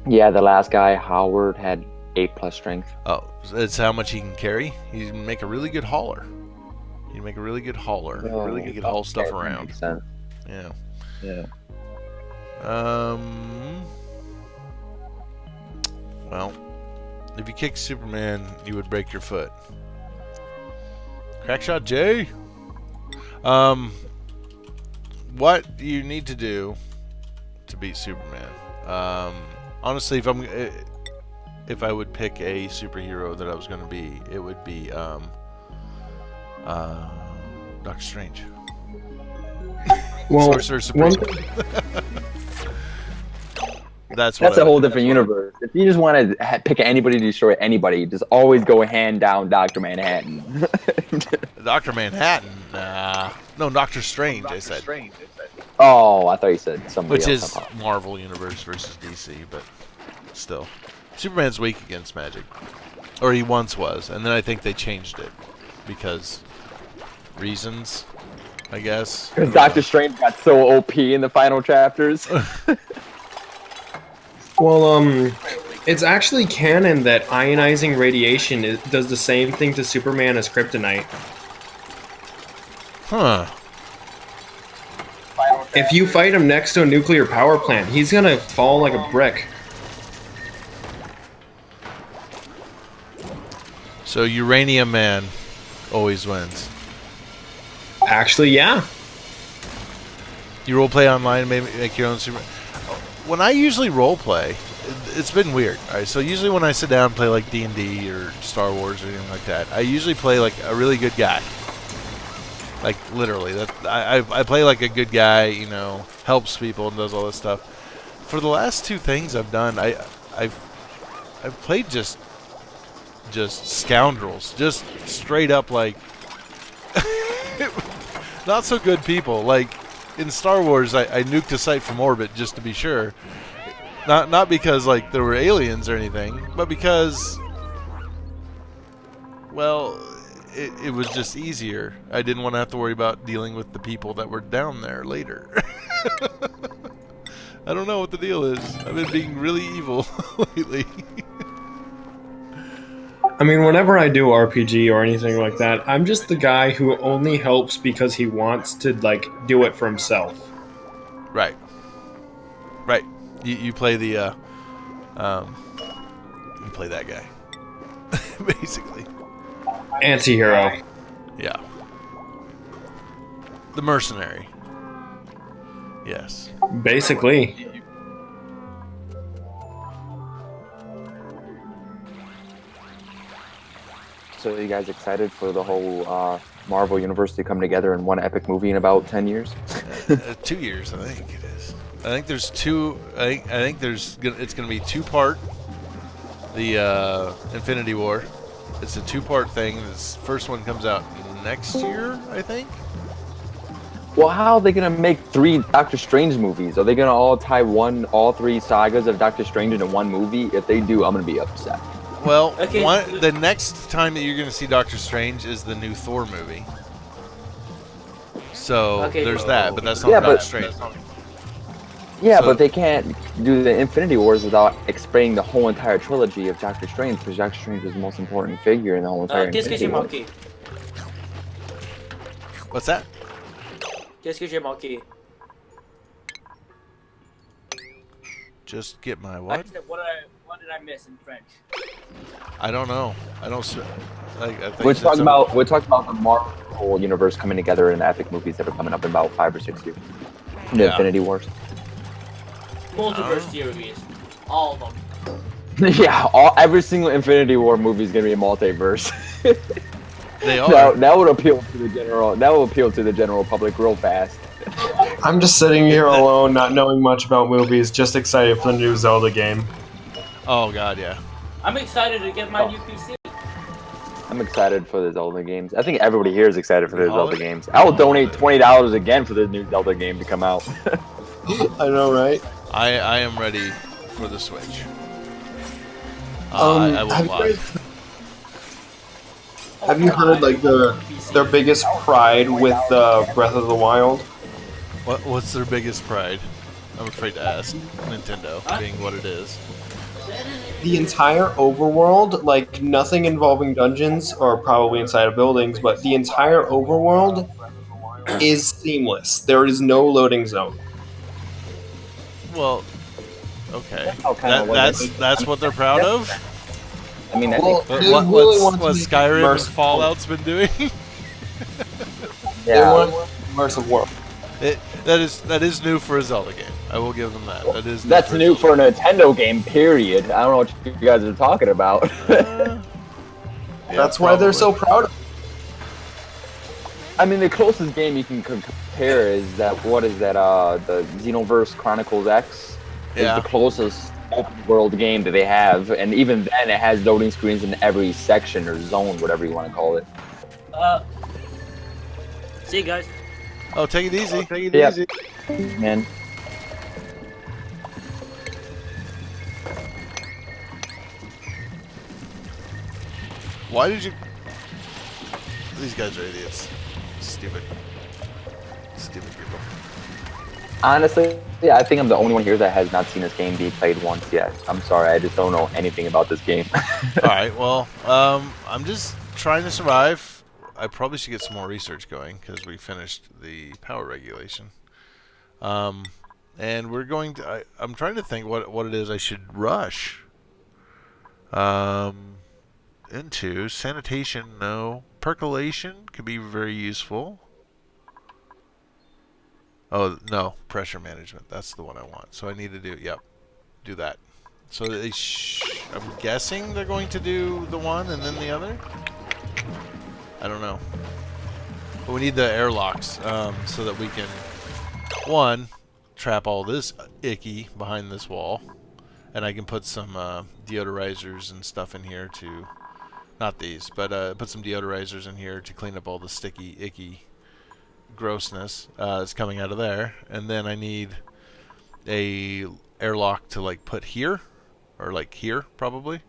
Yeah, the last guy, Howard, had 8+ strength. Oh, it's how much he can carry. He can make a really good hauler. He can make a really good hauler. Really good haul stuff Okay, that around. makes sense. Yeah. Yeah. Well, if you kick Superman, you would break your foot. Crackshot J. What you need to do to beat Superman? Honestly, if I would pick a superhero that I was going to be, it would be Doctor Strange. well, Sorcerer Supreme. That's a whole different universe. If you just want to pick anybody to destroy anybody, just always go hand down Dr. Manhattan. Dr. Manhattan. No, Doctor Strange. I said. Oh, I thought you said somebody Which else. is Marvel Universe versus DC, but still, Superman's weak against magic, or he once was, and then I think they changed it because reasons, I guess. Because Doctor Strange got so OP in the final chapters. well, it's actually canon that ionizing radiation does the same thing to Superman as kryptonite. Huh. If you fight him next to a nuclear power plant, he's gonna fall like a brick. So Uranium Man always wins. Actually, yeah. You roleplay online, maybe make your own Superman. When I usually roleplay, it's been weird. All right, so usually when I sit down and play like D&D or Star Wars or anything like that, I usually play like a really good guy. Like literally, I play like a good guy, helps people and does all this stuff. For the last 2 things I've done, I've played just scoundrels, just straight up like not so good people. Like in Star Wars, I nuked a site from orbit just to be sure. Not because like there were aliens or anything, but because, well, it was just easier. I didn't want to have to worry about dealing with the people that were down there later. I don't know what the deal is. I've been being really evil lately. I mean, whenever I do RPG or anything like that, I'm just the guy who only helps because he wants to, like, do it for himself. Right. You play the, you play that guy. Basically. Anti-hero. Yeah. The mercenary. Yes. Basically. So are you guys excited for the whole Marvel universe to come together in one epic movie in about 10 years? 2 years, I think it is. I think there's 2. I think it's going to be 2-part. The Infinity War. It's a 2-part thing. This first one comes out next year, I think. Well, how are they gonna make 3 Doctor Strange movies? Are they gonna all tie all 3 sagas of Doctor Strange into one movie? If they do, I'm gonna be upset. Well, Okay. the next time that you're going to see Doctor Strange is the new Thor movie. So Okay. there's that, but that's not Yeah, Doctor but- Strange. Yeah, So- but they can't do the Infinity Wars without explaining the whole entire trilogy of Doctor Strange, because Doctor Strange was the most important figure in the whole entire Qu'est-ce que Infinity j'ai Wars. manqué? What's that? Qu'est-ce que j'ai manqué? Just get my I what? said, what did I miss in French? I don't know. I don't. I think We're it's talking about the Marvel universe coming together in epic movies that are coming up in about 5 or 6 years. The Yeah. Infinity Wars. Multiverse series. All of them. Yeah, every single Infinity War movie is gonna be a multiverse. They are. that would appeal to the general. That will appeal to the general public real fast. I'm just sitting here alone, not knowing much about movies, just excited for the new Zelda game. Oh god, yeah. I'm excited to get my new PC. I'm excited for the Zelda games. I think everybody here is excited for the All Zelda it- games. I will donate $20 again for the new Zelda game to come out. I know, right? I am ready for the Switch. I Have won't you lie. guys- Have you heard like their biggest pride with Breath of the Wild? What's their biggest pride? I'm afraid to ask. Nintendo, being what it is. The entire overworld, like nothing involving dungeons or probably inside of buildings, but the entire overworld is seamless. There is no loading zone. Well, okay. how kinda what That's what they're proud of. I mean, I Well, think, they really What's wanted to make Skyrim and immersive Fallout's been doing? They yeah. want immersive world. That is new for a Zelda game. I will give them that. That is. That's a new Zelda for a Nintendo game, period. I don't know what you guys are talking about. game. Yeah, That's why they're so probably. proud of I mean, the closest game you can compare is that, what is that, the Xenoverse Chronicles X? Yeah. Is the closest open world game that they have, and even then it has loading screens in every section or zone, whatever you want to call it. See you guys. Oh, take it easy. Take it Yep. easy. Man, Why did you? These guys are idiots. Stupid. Stupid people. honestly, yeah, I think I'm the only one here that has not seen this game be played once yet. I'm sorry, I just don't know anything about this game. All right. Well, I'm just trying to survive. I probably should get some more research going because we finished the power regulation. And we're going to. I'm trying to think what it is I should rush. Into sanitation. No, percolation could be very useful. Oh no, pressure management. That's the one I want. So I need to do. Yep, do that. So I'm guessing they're going to do the one and then the other. I don't know. But we need the airlocks so that we can, one, trap all this icky behind this wall. And I can put some deodorizers and stuff in here to, not these, but put some deodorizers in here to clean up all the sticky, icky grossness that's coming out of there. And then I need a airlock to like put here, or like here probably.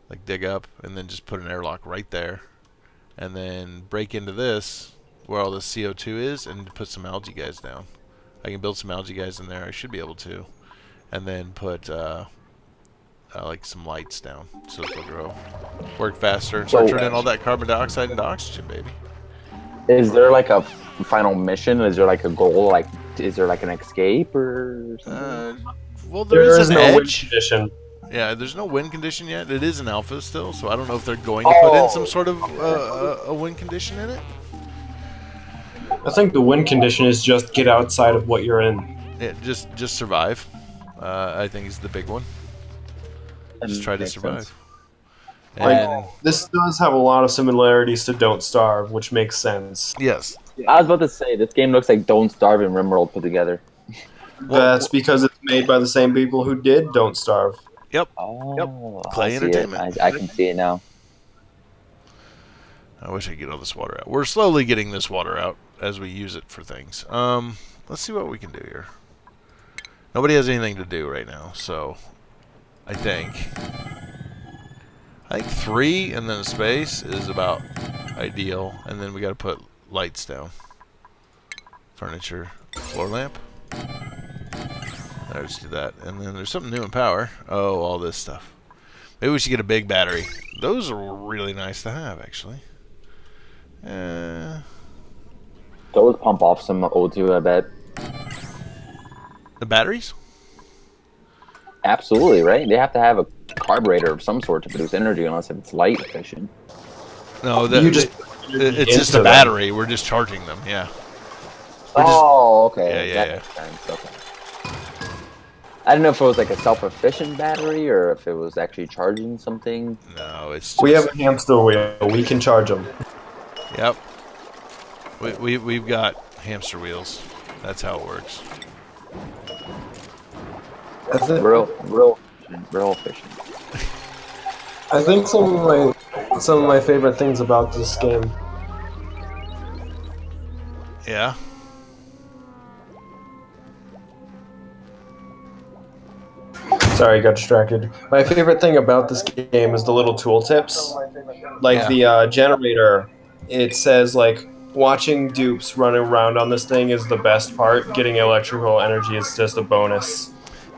Like dig up and then just put an airlock right there. And then break into this where all the CO2 is and put some algae guys down. I can build some algae guys in there. I should be able to. And then put like some lights down so they'll grow, work faster, and start So- turning all that carbon dioxide into oxygen, baby. Is there like a final mission? Is there like a goal? Like, is there like an escape or something? Well, There there is an no win edge. condition. Yeah, there's no win condition yet. It is an alpha still, so I don't know if they're going to put in some sort of a win condition in it. I think the win condition is just get outside of what you're in. Yeah, just survive. I think is the big one. Just try to Makes survive. sense. And This does have a lot of similarities to Don't Starve, which makes sense. yes, I was about to say, this game looks like Don't Starve and Rimworld put together. That's because it's made by the same people who did Don't Starve. Oh, Clay I see Entertainment. it. I can see it now. I wish I could get all this water out. We're slowly getting this water out. as we use it for things. Let's see what we can do here. Nobody has anything to do right now, so I think 3 and then a space is about ideal, and then we got to put lights down. Furniture, floor lamp. Let's do that, and then there's something new in power. Oh, all this stuff. Maybe we should get a big battery. Those are really nice to have, actually. Those pump off some O2, I bet. The batteries? Absolutely, right? They have to have a carburetor of some sort to produce energy, unless it's light efficient. No, it's just a battery. We're just charging them. Yeah. Okay. Yeah. Makes sense. Okay. I don't know if it was like a self-efficient battery or if it was actually charging something. No, it's just... We have a hamster wheel. We can charge them. Yep. We've got hamster wheels. That's how it works. Real efficient. I think some of my favorite things about this game. Yeah. Sorry, I got distracted. My favorite thing about this game is the little tooltips. Like the generator, it says like watching dupes running around on this thing is the best part. Getting electrical energy is just a bonus.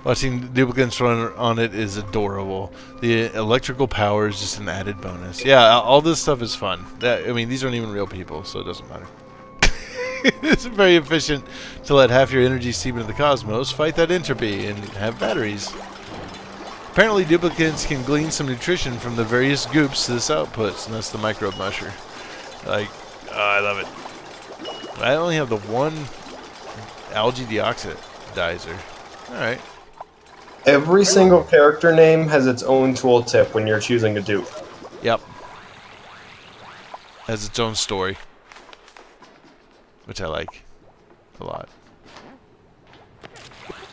Watching duplicates run on it is adorable. The electrical power is just an added bonus. Yeah, all this stuff is fun. I mean, these aren't even real people, so it doesn't matter. It's very efficient to let half your energy seep into the cosmos, fight that entropy, and have batteries. Apparently, duplicates can glean some nutrition from the various goops this outputs, and that's the microbe musher. Like, I love it. I only have the one algae deoxidizer. Alright. Every single character name has its own tooltip when you're choosing a dupe. Yep. Has its own story. Which I like a lot.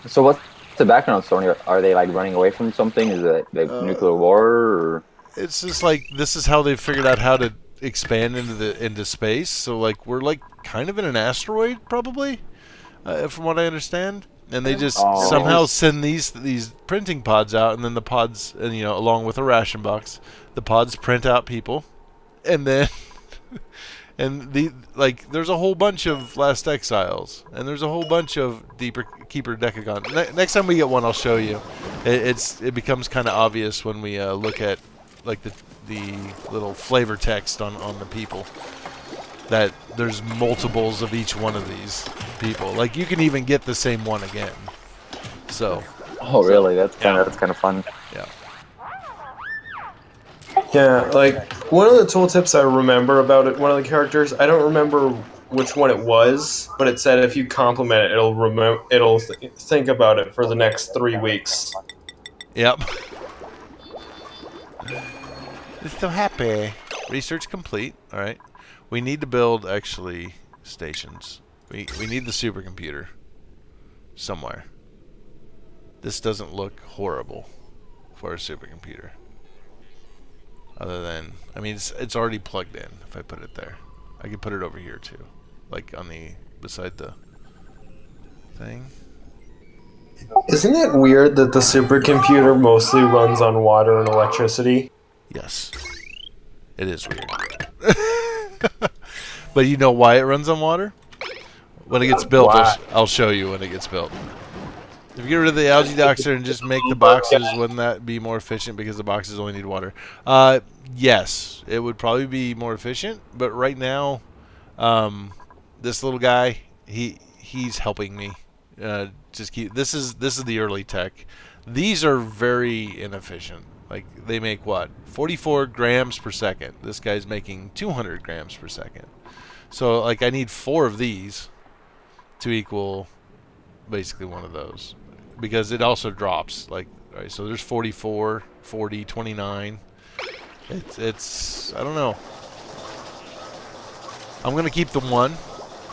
So what's the background story? Are they like running away from something? Is it like nuclear war? Or? It's just like this is how they figured out how to expand into space. So like we're like kind of in an asteroid probably, from what I understand. And they just somehow send these printing pods out, and then the pods, and along with a ration box, the pods print out people, and then. And there's a whole bunch of Last Exiles, and there's a whole bunch of Keeper Decagon. Next time we get one, I'll show you. It becomes kind of obvious when we look at like the little flavor text on the people that there's multiples of each one of these people. Like you can even get the same one again. So. Oh really? That's kind of fun. Yeah. Yeah, like, one of the tooltips I remember about it, one of the characters, I don't remember which one it was, but it said if you compliment it, it'll think about it for the next 3 weeks. Yep. It's so happy. Research complete. Alright. We need to build, actually, stations. We need the supercomputer. Somewhere. This doesn't look horrible for a supercomputer. Other than, I mean, it's already plugged in. If I put it there, I could put it over here too, like on beside the thing. Isn't it weird that the supercomputer mostly runs on water and electricity? Yes, it is weird. But you know why it runs on water? When it gets built, I'll show you when it gets built. If you get rid of the algae doxer and just make the boxes, wouldn't that be more efficient because the boxes only need water? Yes, it would probably be more efficient. But right now, this little guy, he's helping me. This is the early tech. These are very inefficient. Like they make what 44 grams per second. This guy's making 200 grams per second. So like I need 4 of these to equal basically one of those. Because it also drops, like, right, so there's 44, 40, 29. It's I don't know. I'm going to keep the 1.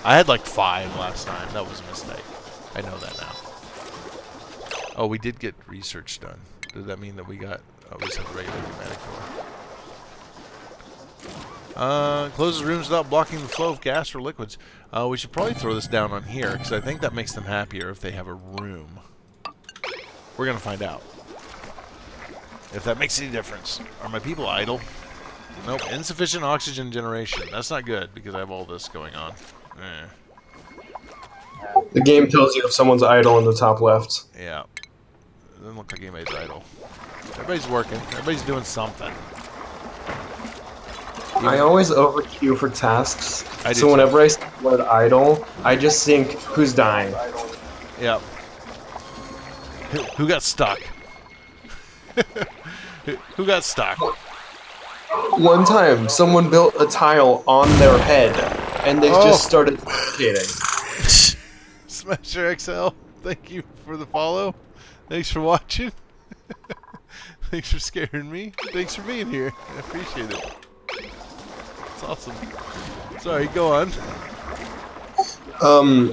I had like 5 last time. That was a mistake. I know that now. Oh, we did get research done. Does that mean that we got, we just have regular pneumatic core? Closes rooms without blocking the flow of gas or liquids. We should probably throw this down on here, because I think that makes them happier if they have a room. We're going to find out. If that makes any difference. Are my people idle? Nope. Insufficient oxygen generation. That's not good, because I have all this going on. The game tells you if someone's idle in the top left. Yeah. It doesn't look like anybody's idle. Everybody's working. Everybody's doing something. I always overqueue for tasks, I do so too. whenever I see the word idle, I just think, who's dying? Yep. Who got stuck? Who got stuck? One time, someone built a tile on their head, and they just started suffocating. Smasher XL, thank you for the follow. Thanks for watching. Thanks for scaring me. Thanks for being here. I appreciate it. It's awesome. Sorry, go on.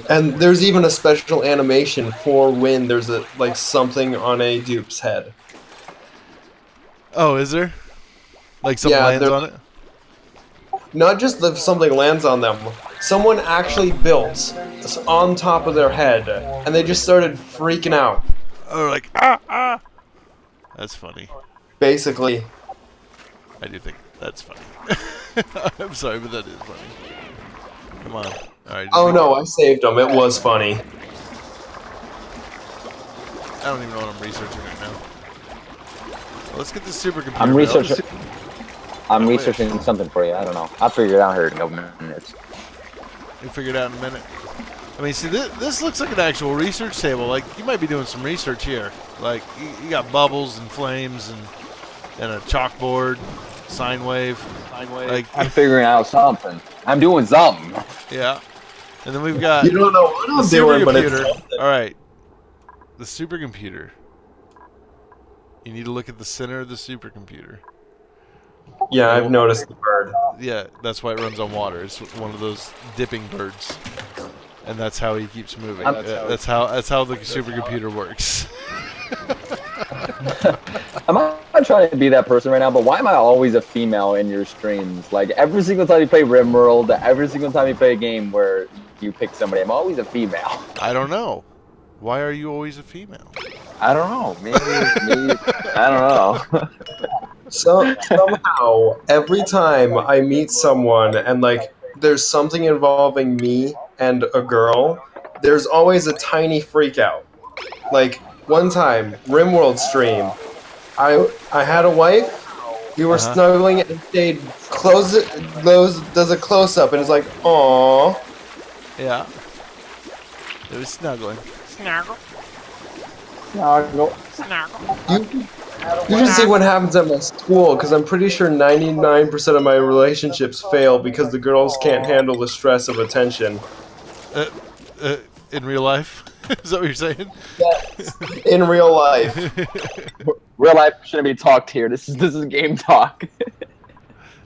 And there's even a special animation for when there's a something on a dupe's head. Oh, is there? Like something lands on it? Not just that something lands on them. Someone actually built on top of their head, and they just started freaking out. Oh, like, ah! That's funny. Basically. I do think that's funny. I'm sorry, but that is funny. Come on. Alright. Oh no, I saved them. It was funny. I don't even know what I'm researching right now. Well, let's get this supercomputer. I'm researching. I'm Oh, wait. researching something for you. I don't know. I'll figure it out here in a couple minutes. You'll figure it out in a minute. I mean, see, this looks like an actual research table. Like, you might be doing some research here. Like, you got bubbles and flames and a chalkboard, sine wave. Like, I'm figuring out something. I'm doing something. yeah. And then we've got You don't know what the I'm doing, but it's supercomputer. All right. The supercomputer. You need to look at the center of the supercomputer. Yeah, I've noticed the bird. Yeah, that's why it runs on water. It's one of those dipping birds, and that's how he keeps moving. That's how the supercomputer works. I'm not trying to be that person right now, but why am I always a female in your streams? Like, every single time you play RimWorld, every single time you play a game where you pick somebody, I'm always a female. I don't know. Why are you always a female? I don't know. Maybe I don't know. Somehow, every time I meet someone and there's something involving me and a girl, there's always a tiny freak out. Like one time, RimWorld stream, I had a wife. We were snuggling and stayed does a close up and it's like, aww. Yeah. It was snuggling. Snuggle. No, You should see what happens at my school, because I'm pretty sure 99% of my relationships fail because the girls can't handle the stress of attention. In real life? Is that what you're saying? Yes, in real life. real life shouldn't be talked here. This is game talk.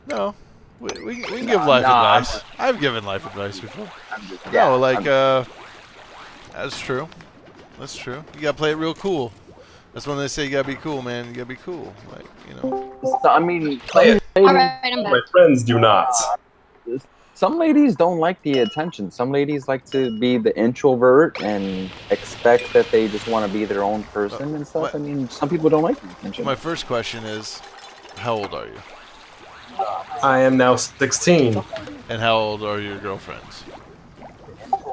No. We can give life advice. I've given life advice before. Yeah, no, that's true. That's true. You gotta play it real cool. That's when they say you gotta be cool, man. You gotta be cool. Like, you know. So, I mean, Alright, I'm My back. friends do not. some ladies don't like the attention. Some ladies like to be the introvert and expect that they just want to be their own person and stuff. I mean, some people don't like the attention. My first question is, how old are you? I am now 16, And how old are your girlfriends?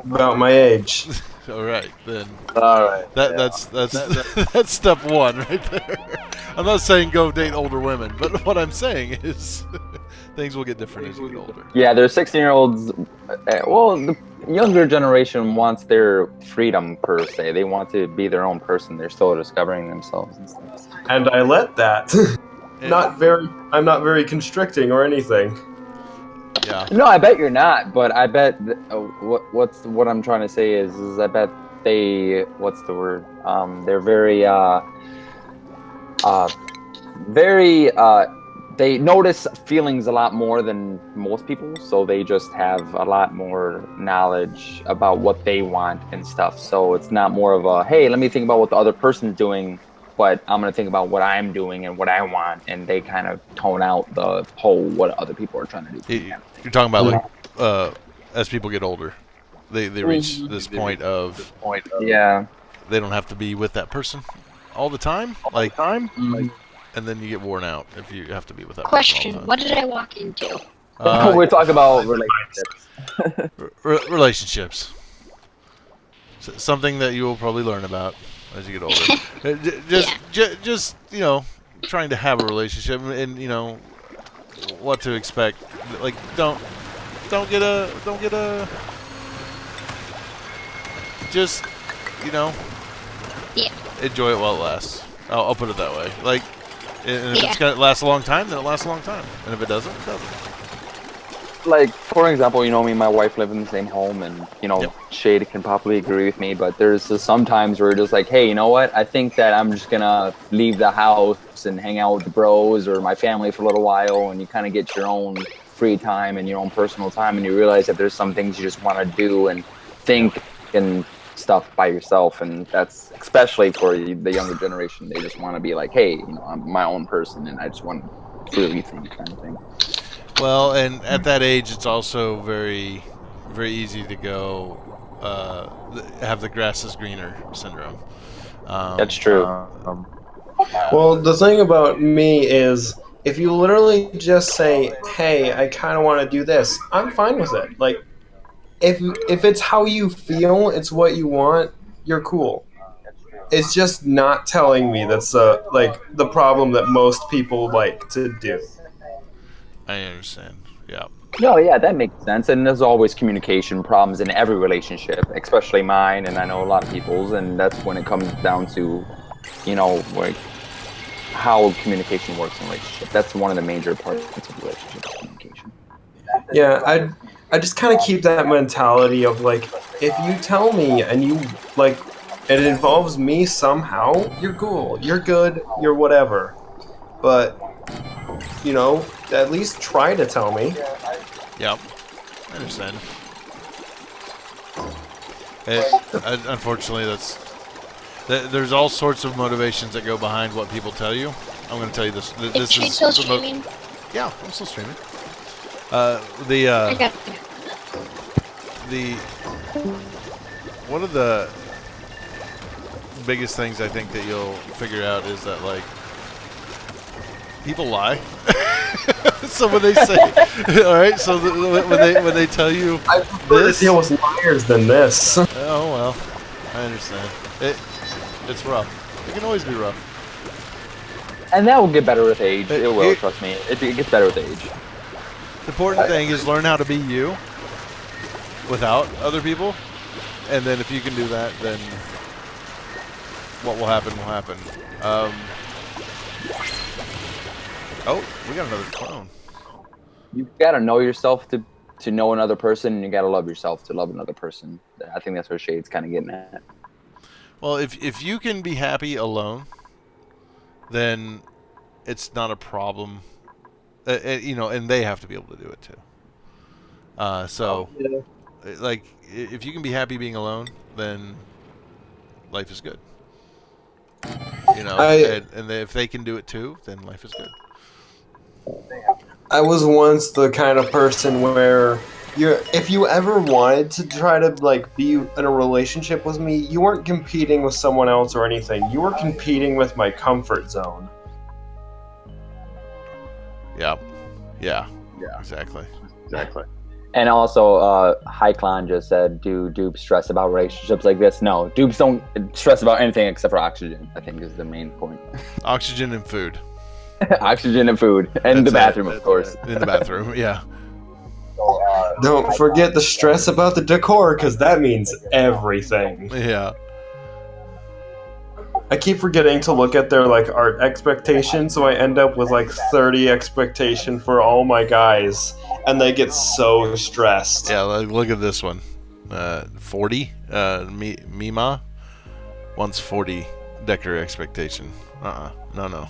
about my age. All right, then. All right. That's that's step one right there. I'm not saying go date older women, but what I'm saying is things will get different as you get older. Yeah, there's 16-year-olds. Well, the younger generation wants their freedom per se. They want to be their own person. They're still discovering themselves and stuff. And I let that. I'm not very constricting or anything. Yeah. No, I bet you're not. But I bet what I'm trying to say is I bet they what's the word? They're very they notice feelings a lot more than most people, so they just have a lot more knowledge about what they want and stuff. So it's not more of a, hey, let me think about what the other person's doing. but I'm gonna think about what I'm doing and what I want, and they kind of tone out the whole what other people are trying to do. For me. You're talking about like as people get older, they reach this point of Yeah. they don't have to be with that person all the time, like, Mhm. and then you get worn out if you have to be with that Question: person all what did I walk into? the time. We're talking about relationships. Relationships. Something that you will probably learn about as you get older. Just trying to have a relationship and what to expect. Like don't get a just Yeah. enjoy it while it lasts. I'll put it that way. Like, and if it's gonna last a long time, then it lasts a long time. And if it doesn't, it doesn't. Like, for example, me and my wife live in the same home, and Yep. Shade can probably agree with me, but there's some times where you're just like, hey, you know what, I think that I'm just gonna leave the house and hang out with the bros or my family for a little while, and you kind of get your own free time and your own personal time, and you realize that there's some things you just want to do and think and stuff by yourself. And that's especially for the younger generation. They just want to be like, hey, I'm my own person and I just want to freely think, kind of thing. Well, and at that age, it's also very, very easy to go have the grass is greener syndrome. That's true. Well, the thing about me is, if you literally just say, "Hey, I kind of want to do this," I'm fine with it. Like, if it's how you feel, it's what you want, you're cool. It's just not telling me that's like the problem that most people like to do. I understand. Yeah. No, yeah, that makes sense. And there's always communication problems in every relationship, especially mine, and I know a lot of people's. And that's when it comes down to, like how communication works in a relationship. That's one of the major parts of a relationship, is communication. Yeah, I just kind of keep that mentality of like, if you tell me and you like, it involves me somehow, you're cool, you're good, you're whatever. But at least try to tell me. Yep. I understand. Unfortunately, there's all sorts of motivations that go behind what people tell you. I'm going to tell you this. This Is is still the streaming? Yeah, I'm still streaming. I got One of the biggest things I think that you'll figure out is that, like, people lie. So when they say, all right, so when they tell you I prefer this, to deal with liars than this. oh well, I understand. It's rough. It can always be rough. And that will get better with age. But It will, trust me. It gets better with age. The important thing is learn how to be you without other people, and then if you can do that, then what will happen will happen. Oh, we got another clone. You gotta know yourself to know another person, and you gotta love yourself to love another person. I think that's where Shade's kind of getting at. Well, if you can be happy alone, then it's not a problem. And they have to be able to do it too. Like, if you can be happy being alone, then life is good. And if they can do it too, then life is good. I was once the kind of person where if you ever wanted to try to like be in a relationship with me, you weren't competing with someone else or anything. You were competing with my comfort zone. Yeah. Exactly. And also, Hyclon just said, do dupes stress about relationships like this? No, dupes don't stress about anything except for oxygen, I think is the main point. Oxygen and food. Oxygen and food. And the bathroom, of course. In the bathroom, yeah. Don't forget the stress about the decor, because that means everything. Yeah. I keep forgetting to look at their like art expectations, so I end up with like 30 expectation for all my guys, and they get so stressed. Yeah, look at this one. 40. Mima wants 40 decor expectation. No.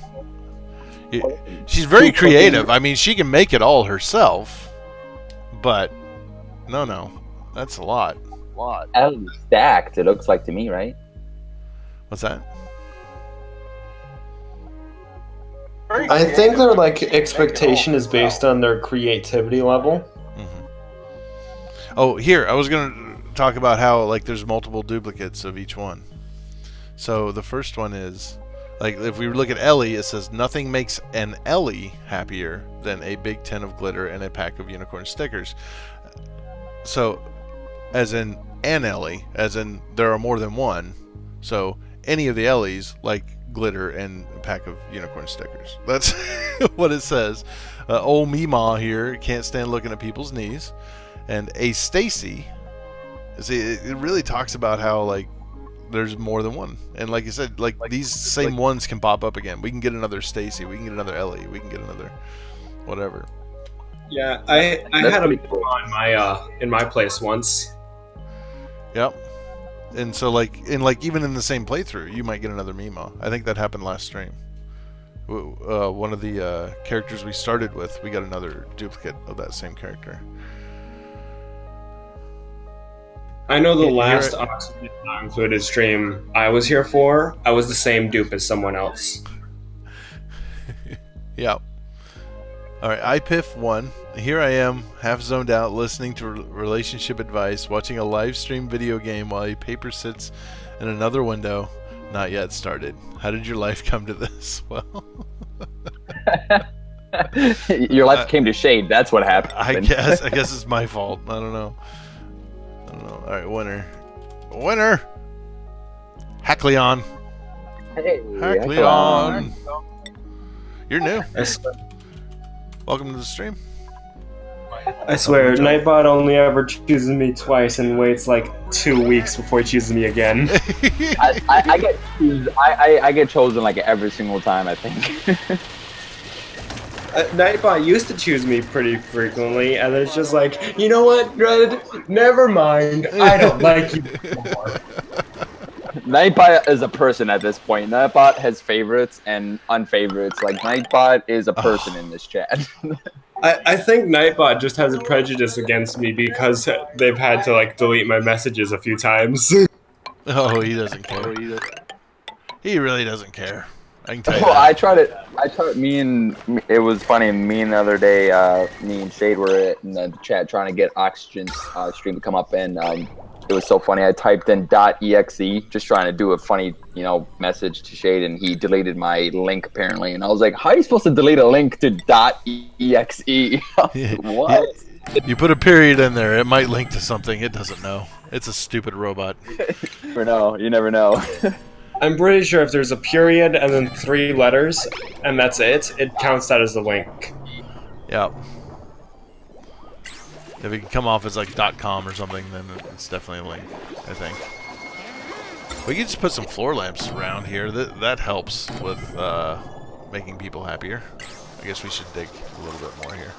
She's very creative. I mean, she can make it all herself, but no, that's a lot. At least stacked, it looks like to me, right? What's that? I think their like expectation is based on their creativity level. Oh, here, I was going to talk about how, like, there's multiple duplicates of each one. So the first one is, like, if we look at Ellie, it says, nothing makes an Ellie happier than a big tin of glitter and a pack of unicorn stickers. So, as in an Ellie, as in there are more than one. So, any of the Ellies like glitter and a pack of unicorn stickers. That's what it says. Old Meemaw here can't stand looking at people's knees. And a Stacy, see, it really talks about how, like, there's more than one. And like you said, like these same ones can pop up again. We can get another Stacy, we can get another Ellie, we can get another whatever. Yeah, I had a cool on in my place once. Yep. And so even in the same playthrough, you might get another Meemaw. I think that happened last stream. One of the characters we started with, we got another duplicate of that same character. I know the last Oxygen Not Included stream I was here for, I was the same dupe as someone else. Yeah. Alright, IPIF1. Here I am, half zoned out, listening to relationship advice, watching a live stream video game while a paper sits in another window, not yet started. How did your life come to this? Well... Your life came to shade, that's what happened. I guess it's my fault. I don't know. Alright, winner! Hackleon! Hey, Hackleon! You're new. Welcome to the stream. I swear, Nightbot only ever chooses me twice and waits like 2 weeks before he chooses me again. I get chosen like every single time, I think. Nightbot used to choose me pretty frequently, and it's just like, you know what, Red? Never mind. I don't like you anymore. Nightbot is a person at this point. Nightbot has favorites and unfavorites. Like, Nightbot is a person in this chat. I think Nightbot just has a prejudice against me because they've had to like delete my messages a few times. Oh, he doesn't care. He really doesn't care. I can tell you. Well, I tried it. It was funny. Me and the other day, me and Shade were in the chat trying to get Oxygen's stream to come up, and it was so funny. I typed in .exe, just trying to do a funny, message to Shade, and he deleted my link apparently. And I was like, "How are you supposed to delete a link to .exe?" What? You put a period in there, it might link to something. It doesn't know. It's a stupid robot. You never know. I'm pretty sure if there's a period and then 3 letters, and that's it counts that as a link. Yeah. If it can come off as like .com or something, then it's definitely a link, I think. We can just put some floor lamps around here. That helps with making people happier. I guess we should dig a little bit more here.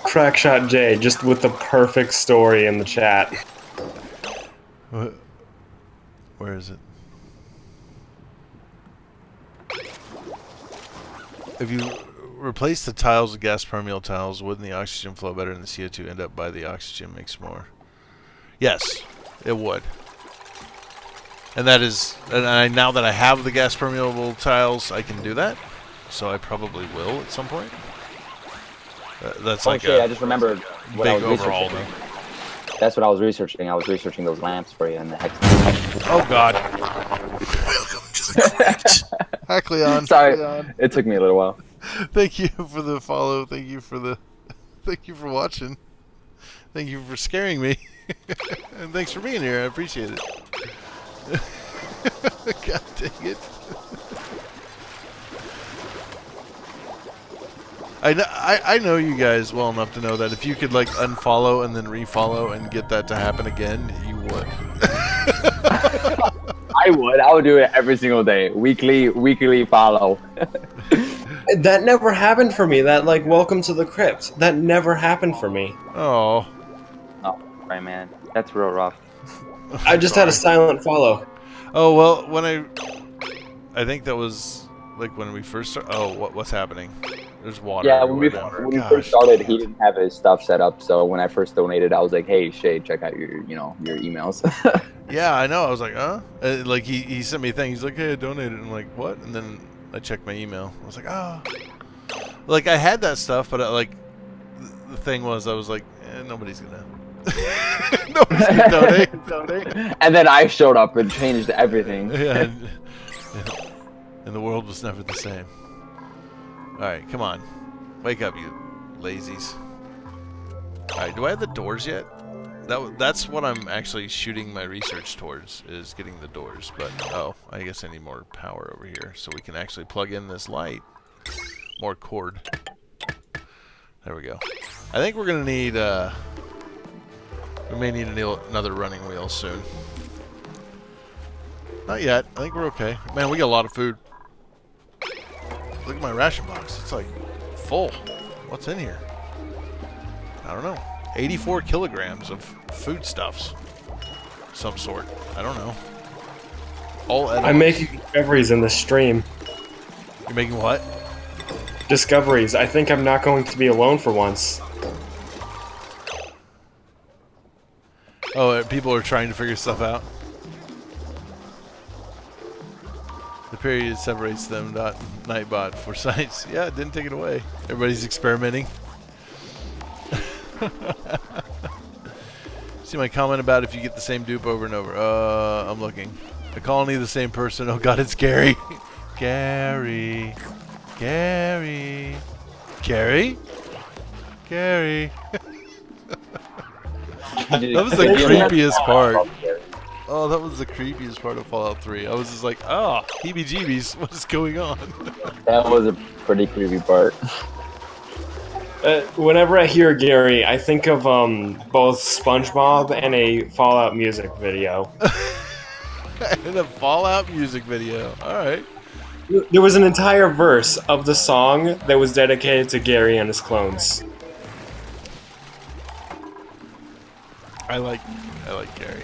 Crackshot J, just with the perfect story in the chat. Where is it? If you replace the tiles with gas permeable tiles, wouldn't the oxygen flow better and the CO2 end up by the oxygen makes more? Yes, it would. And that is, now that I have the gas permeable tiles, I can do that. So I probably will at some point. That's like I just remembered what I was overall researching. though. That's what I was researching. I was researching those lamps for you and the hex. Oh God. Welcome to the crypt. Hackleon. Sorry, Hackleon. it took me a little while. Thank you for the follow. Thank you for watching. Thank you for scaring me. And thanks for being here. I appreciate it. God dang it. I know you guys well enough to know that if you could like unfollow and then refollow and get that to happen again, you would. I would do it every single day. Weekly follow. That never happened for me. That like welcome to the crypt. That never happened for me. Oh. Oh, right, man. That's real rough. I just had a silent follow. Oh well, when I think that was like when we first started. Oh, what's happening? There's water Yeah, everywhere now. when we Gosh, first started, dang he it. didn't have his stuff set up. So when I first donated, I was like, "Hey, Shade, check out your emails." Yeah, I know. I was like, huh? Like he sent me a thing. He's like, hey, I donated. I'm like, what? And then I checked my email. I was like, oh. Like I had that stuff, but the thing was, I was like, nobody's gonna. Nobody's gonna donate. And then I showed up and changed everything. Yeah, and the world was never the same. All right, come on, wake up, you lazies. All right, do I have the doors yet? That's what I'm actually shooting my research towards, is getting the doors. But oh, I guess I need more power over here so we can actually plug in this light. More cord. There we go. I think we're gonna need we may need another running wheel soon. Not yet. I think we're okay. Man, we got a lot of food. Look at my ration box. It's like full. What's in here? I don't know. 84 kilograms of foodstuffs. Some sort. I don't know. All edibles. I'm making discoveries in the stream. You're making what? Discoveries. I think I'm not going to be alone for once. Oh, people are trying to figure stuff out. The period separates them, not Nightbot for science. Yeah, it didn't take it away. Everybody's experimenting. See my comment about if you get the same dupe over and over. I'm looking. A colony of the same person. Oh god, it's Gary. Gary. Gary. Gary? Gary. That was the creepiest part. Oh, that was the creepiest part of Fallout 3. I was just like, oh, heebie-jeebies, what is going on? That was a pretty creepy part. Whenever I hear Gary, I think of both SpongeBob and a Fallout music video. In a Fallout music video. Alright. There was an entire verse of the song that was dedicated to Gary and his clones. I like Gary.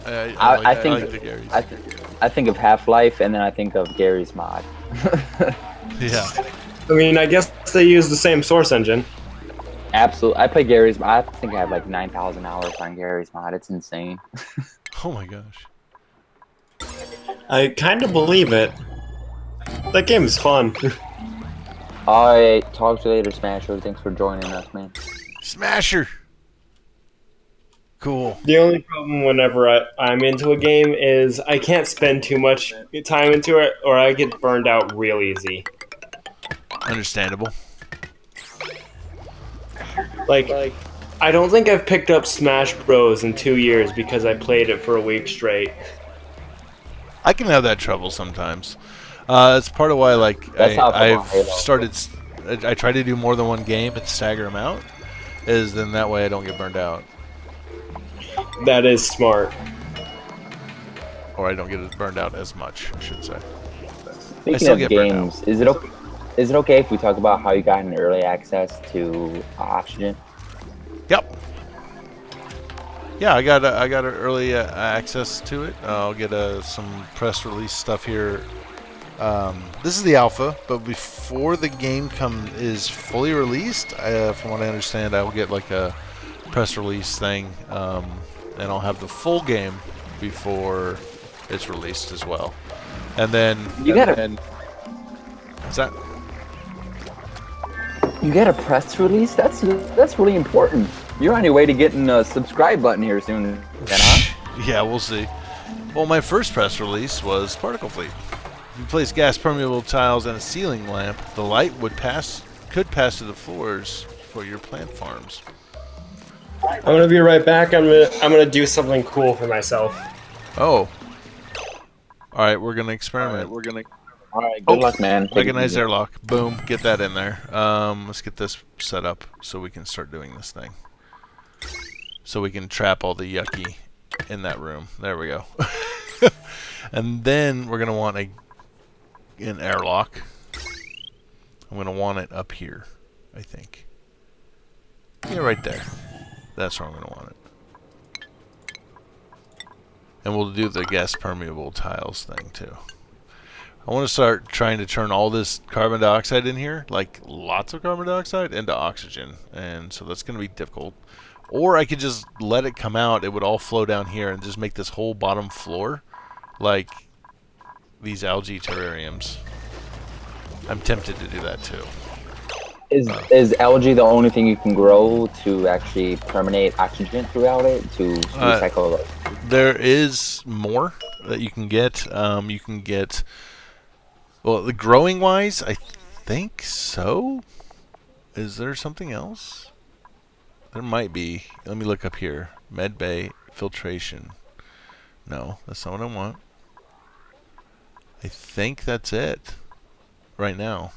I think like the Garys. I think of Half-Life, and then I think of Gary's mod. Yeah. I mean, I guess they use the same source engine. Absolutely. I play Gary's mod. I think I have like 9,000 hours on Gary's mod. It's insane. Oh my gosh. I kind of believe it. That game is fun. Alright, talk to you later, Smasher. Thanks for joining us, man. Smasher! Cool. The only problem whenever I'm into a game is I can't spend too much time into it, or I get burned out real easy. Understandable. Like, I don't think I've picked up Smash Bros. In 2 years because I played it for a week straight. I can have that trouble sometimes. It's part of why, like, I've started. I try to do more than one game and stagger them out. Is then that way I don't get burned out, That is smart. or I don't get burned out as much, I should say. Speaking still of get burnt games, is it okay if we talk about how you got an early access to Oxygen? Yep. Yeah, I got a early access to it. I'll get some press release stuff here. This is the alpha, but before the game is fully released, from what I understand, I will get like a press release thing, and I'll have the full game before it's released as well. And then what's that? You get a press release? That's really important. You're on your way to getting a subscribe button here soon, huh? Yeah, we'll see. Well, my first press release was Particle Fleet. If you place gas permeable tiles and a ceiling lamp, the light could pass to the floors for your plant farms. I'm gonna be right back. I'm gonna do something cool for myself. Oh. Alright, we're gonna experiment. Alright, good luck, man. Take it Recognize easy. airlock. Boom. Get that in there. Let's get this set up so we can start doing this thing. So we can trap all the yucky in that room. There we go. And then we're gonna want an airlock. I'm gonna want it up here, I think. Yeah, right there. That's where I'm gonna want it. And we'll do the gas permeable tiles thing too. I want to start trying to turn all this carbon dioxide in here, like lots of carbon dioxide, into oxygen. And so that's going to be difficult. Or I could just let it come out. It would all flow down here and just make this whole bottom floor like these algae terrariums. I'm tempted to do that too. Is algae the only thing you can grow to actually permeate oxygen throughout it to recycle? There is more that you can get. Well, the growing wise, I think so. Is there something else? There might be. Let me look up here. Medbay filtration. No, that's not what I want. I think that's it right now.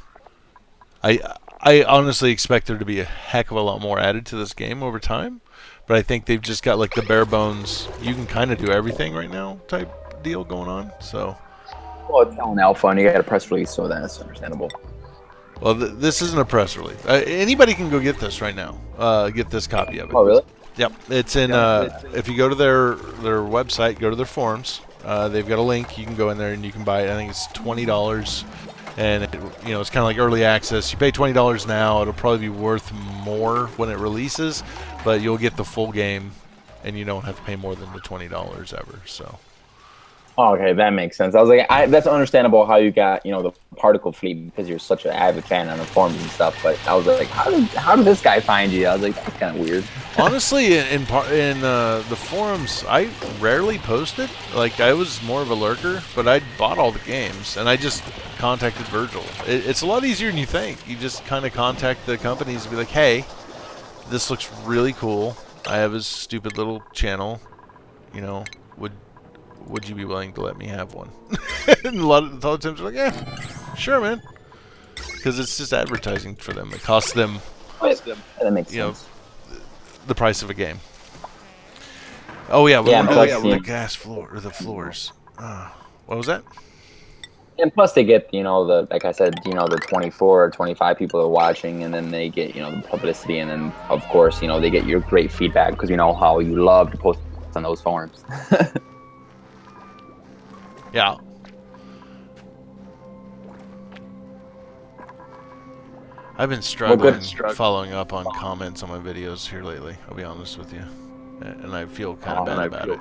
I honestly expect there to be a heck of a lot more added to this game over time, but I think they've just got like the bare bones. You can kind of do everything right now type deal going on. So. Well, it's on alpha, and you got a press release, so that's understandable. Well, this isn't a press release. Anybody can go get this right now. Get this copy of it. Oh, really? Yep. It's in. If you go to their website, go to their forums. They've got a link. You can go in there and you can buy it. I think it's $20, and it's kind of like early access. You pay $20 now. It'll probably be worth more when it releases, but you'll get the full game, and you don't have to pay more than the $20 ever. So. Oh, okay, that makes sense. I was like, that's understandable how you got, the particle fleet because you're such an avid fan on the forums and stuff. But I was like, how did this guy find you? I was like, that's kind of weird. Honestly, in the forums, I rarely posted. Like, I was more of a lurker, but I bought all the games, and I just contacted Virgil. It's a lot easier than you think. You just kind of contact the companies and be like, hey, this looks really cool. I have a stupid little channel. Would you be willing to let me have one? And a lot of times they're like, yeah, sure, man. Because it's just advertising for them. It costs them, that makes sense. The price of a game. Oh yeah, the gas floor or the floors. What was that? And plus they get, like I said, the 24 or 25 people are watching, and then they get, the publicity, and then of course, they get your great feedback because you know how you love to post on those forums. Yeah. I've been struggling following up on comments on my videos here lately. I'll be honest with you, and I feel kind of bad about it.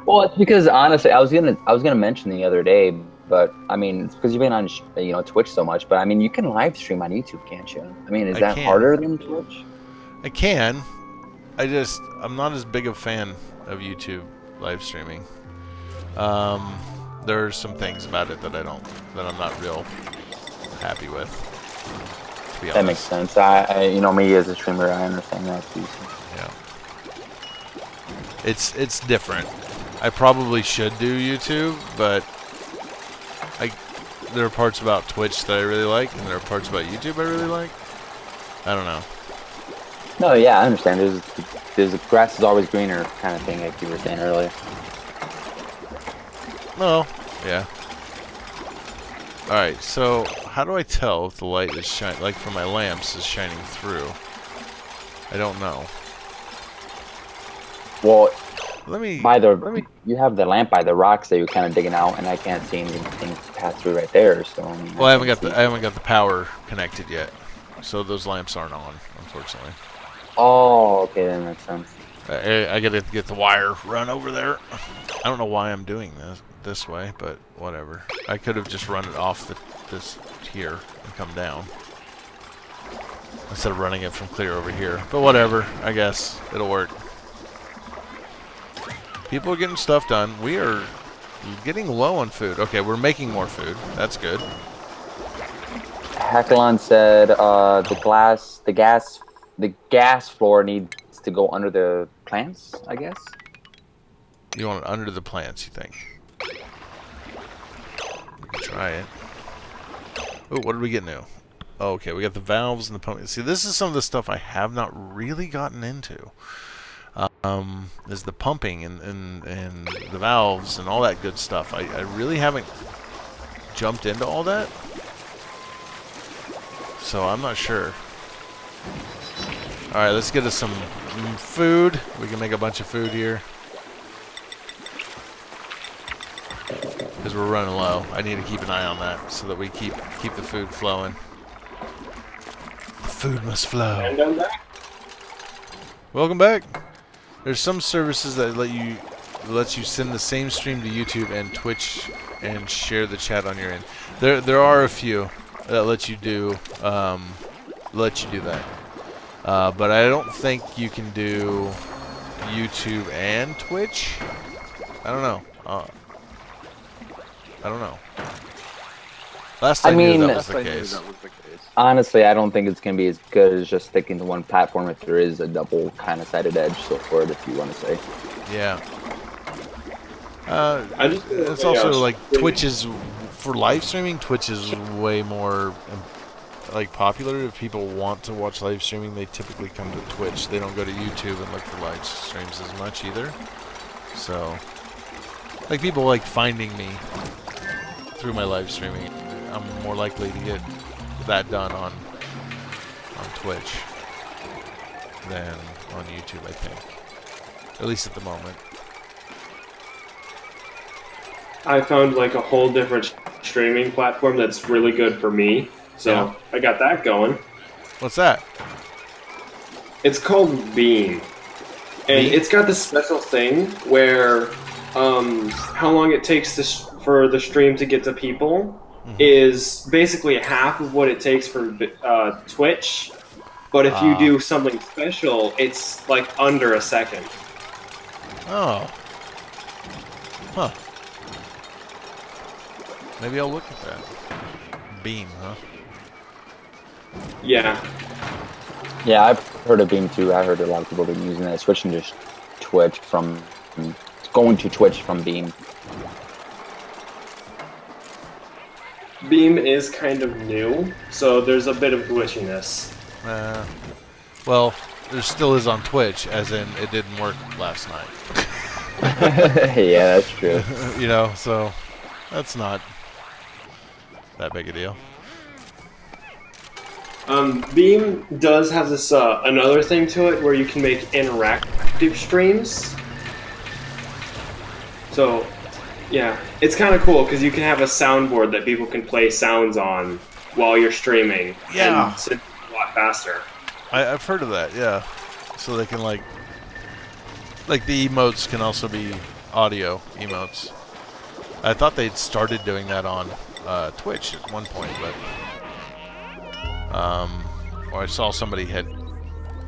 Well, it's because honestly, I was gonna mention the other day, but I mean, it's because you've been on Twitch so much. But I mean, you can live stream on YouTube, can't you? I mean, is that harder than Twitch? I can. I'm not as big a fan of YouTube live streaming. There are some things about it that I'm not real happy with, to be honest. That makes sense. Me as a streamer, I understand that too. So. Yeah. It's different. I probably should do YouTube, but there are parts about Twitch that I really like, and there are parts about YouTube I really like. I don't know. No, yeah, I understand. There's the grass is always greener kind of thing, like you were saying earlier. Oh, yeah. Alright, so how do I tell if the light is shining, like from my lamps, is shining through? I don't know. Well, you have the lamp by the rocks that you're kind of digging out, and I can't see anything pass through right there. So well, I haven't got the power connected yet, so those lamps aren't on, unfortunately. Oh, okay, that makes sense. I gotta get the wire run over there. I don't know why I'm doing this way, but whatever. I could have just run it off this here and come down instead of running it from clear over here. But whatever, I guess it'll work. People are getting stuff done. We are getting low on food. Okay, we're making more food. That's good. Hackalon said the gas floor needs to go under the plants, I guess. You want it under the plants, you think? We can try it. Oh, what did we get new? Oh, okay, we got the valves and the pump. See, this is some of the stuff I have not really gotten into. Is the pumping and the valves and all that good stuff. I really haven't jumped into all that. So I'm not sure. Alright, let's get us some food. We can make a bunch of food here. because we're running low. I need to keep an eye on that so that we keep the food flowing. The food must flow. And I'm back. Welcome back. There's some services that lets you send the same stream to YouTube and Twitch and share the chat on your end. There are a few that let you do that. But I don't think you can do YouTube and Twitch. I don't know. I don't know. Last I knew that was the case. Honestly, I don't think it's going to be as good as just sticking to one platform if there is a double kind of sided edge sword, if you want to say. Yeah. It's also like Twitch is, for live streaming, Twitch is way more like popular. If people want to watch live streaming, they typically come to Twitch. They don't go to YouTube and look for live streams as much either. So, like, people like finding me through my live streaming. I'm more likely to get that done on Twitch than on YouTube, I think. At least at the moment. I found like a whole different streaming platform that's really good for me. So Yeah. I got that going. What's that? It's called Beam. And Beam? it's got this special thing where how long it takes for the stream to get to people is basically half of what it takes for Twitch. But if you do something special, it's like under a second. Oh. Huh. Maybe I'll look at that. Beam, huh? Yeah. Yeah, I've heard of Beam too. I heard a lot of people have been using that, switching to Twitch from going to Twitch from Beam. Beam is kind of new, so there's a bit of glitchiness. Well, there still is on Twitch, as in it didn't work last night. Yeah, that's true. You know, so that's not that big a deal. Beam does have this another thing to it where you can make interactive streams. So, yeah, it's kind of cool because you can have a soundboard that people can play sounds on while you're streaming. Yeah, and it's a lot faster. I've heard of that. Yeah, so they can like the emotes can also be audio emotes. I thought they'd started doing that on Twitch at one point, but or I saw somebody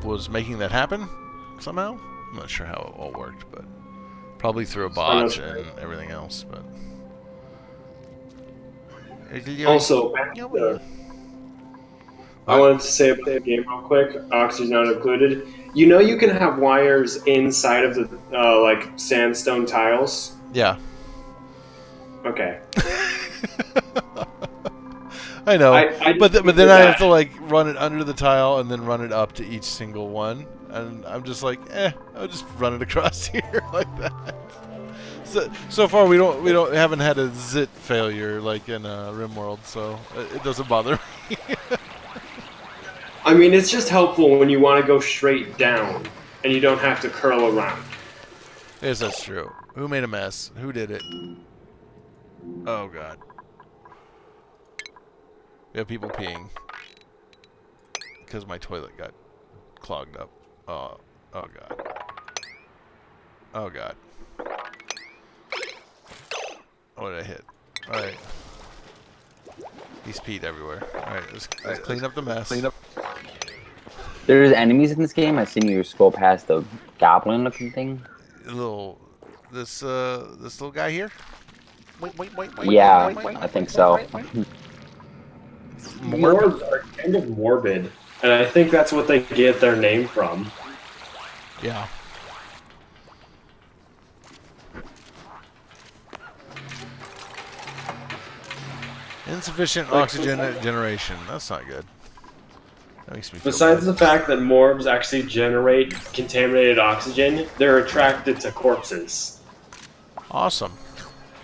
was making that happen somehow. I'm not sure how it all worked, but probably through a bot and everything else. But Also, I wanted to say about the game real quick. Oxygen not included. You know, you can have wires inside of the like sandstone tiles. Yeah. Okay. I know, but then I have to like run it under the tile and then run it up to each single one, and I'm just like, I'll just run it across here like that. So far we haven't had a zit failure like in RimWorld, so it doesn't bother me. I mean, it's just helpful when you want to go straight down and you don't have to curl around. Yes, that's true. Who made a mess? Who did it? Oh god. We have people peeing because my toilet got clogged up. Oh god. Oh god. What did I hit? All right. He's peed everywhere. All right, let's clean up the mess. There's enemies in this game. I've seen you scroll past the goblin-looking thing. This little guy here. Yeah, I think so. Morbs are kind of morbid, and I think that's what they get their name from. Yeah. Insufficient oxygen generation. That's not good. That makes me feel Besides bad. the fact that morbs actually generate contaminated oxygen, they're attracted to corpses. Awesome.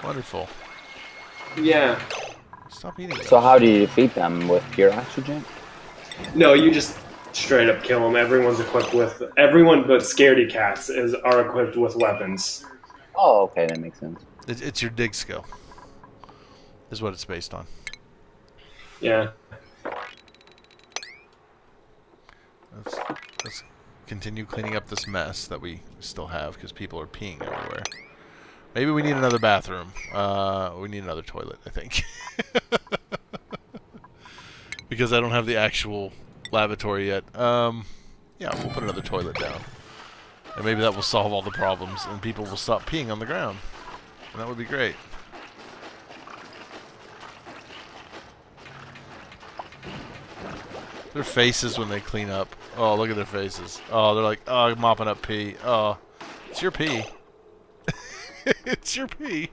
Wonderful. Yeah. Stop eating So how do you defeat them? With pure oxygen? No, you just straight up kill them. Everyone but scaredy cats are equipped with weapons. Oh, okay, that makes sense. It's your dig skill. is what it's based on. Yeah. Let's continue cleaning up this mess that we still have because people are peeing everywhere. Maybe we need another bathroom. We need another toilet, I think. Because I don't have the actual lavatory yet. Yeah, we'll put another toilet down. And maybe that will solve all the problems and people will stop peeing on the ground. And that would be great. Their faces when they clean up. Oh, look at their faces. Oh, they're like, oh, I'm mopping up pee. Oh, it's your pee. It's your pee.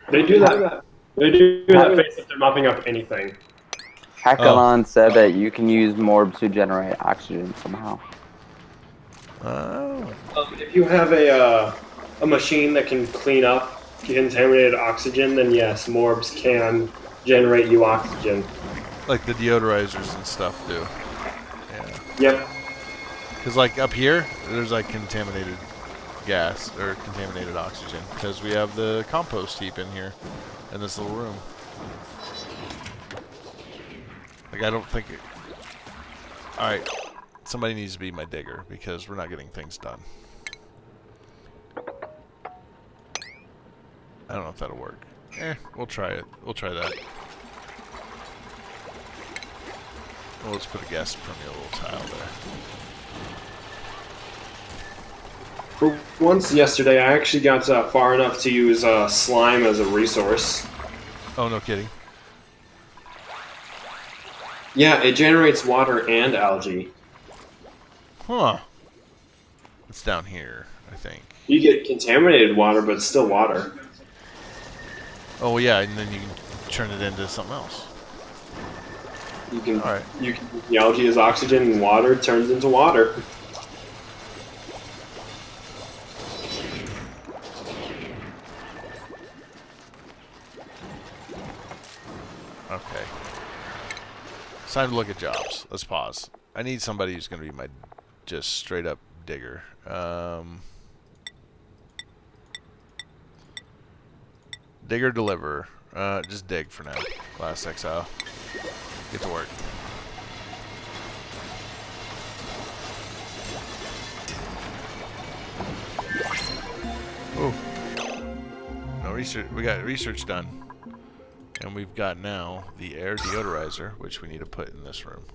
They do that. They do that face if they're mopping up anything. Hackalon said that you can use morbs to generate oxygen somehow. Oh. If you have a machine that can clean up contaminated oxygen, then yes, morbs can generate you oxygen. Like the deodorizers and stuff do. Yeah. Yep. Because like up here, there's like contaminated gas or contaminated oxygen because we have the compost heap in here in this little room. Like I don't think it... Alright, somebody needs to be my digger because we're not getting things done. I don't know if that'll work. We'll try it. We'll try that. Well, let's put a gas permeable tile there. For once yesterday, I actually got far enough to use slime as a resource. Oh, no kidding. Yeah, it generates water and algae. Huh. It's down here, I think. You get contaminated water, but it's still water. Oh, yeah, and then you can turn it into something else. You can, Alright. you can the algae is oxygen and water turns into water. Okay. It's time to look at jobs. Let's pause. I need somebody who's going to be my just straight up digger. Digger deliverer. Just dig for now. Last exile. Get to work. Ooh. No research. We got research done. And we've got now the air deodorizer, which we need to put in this room.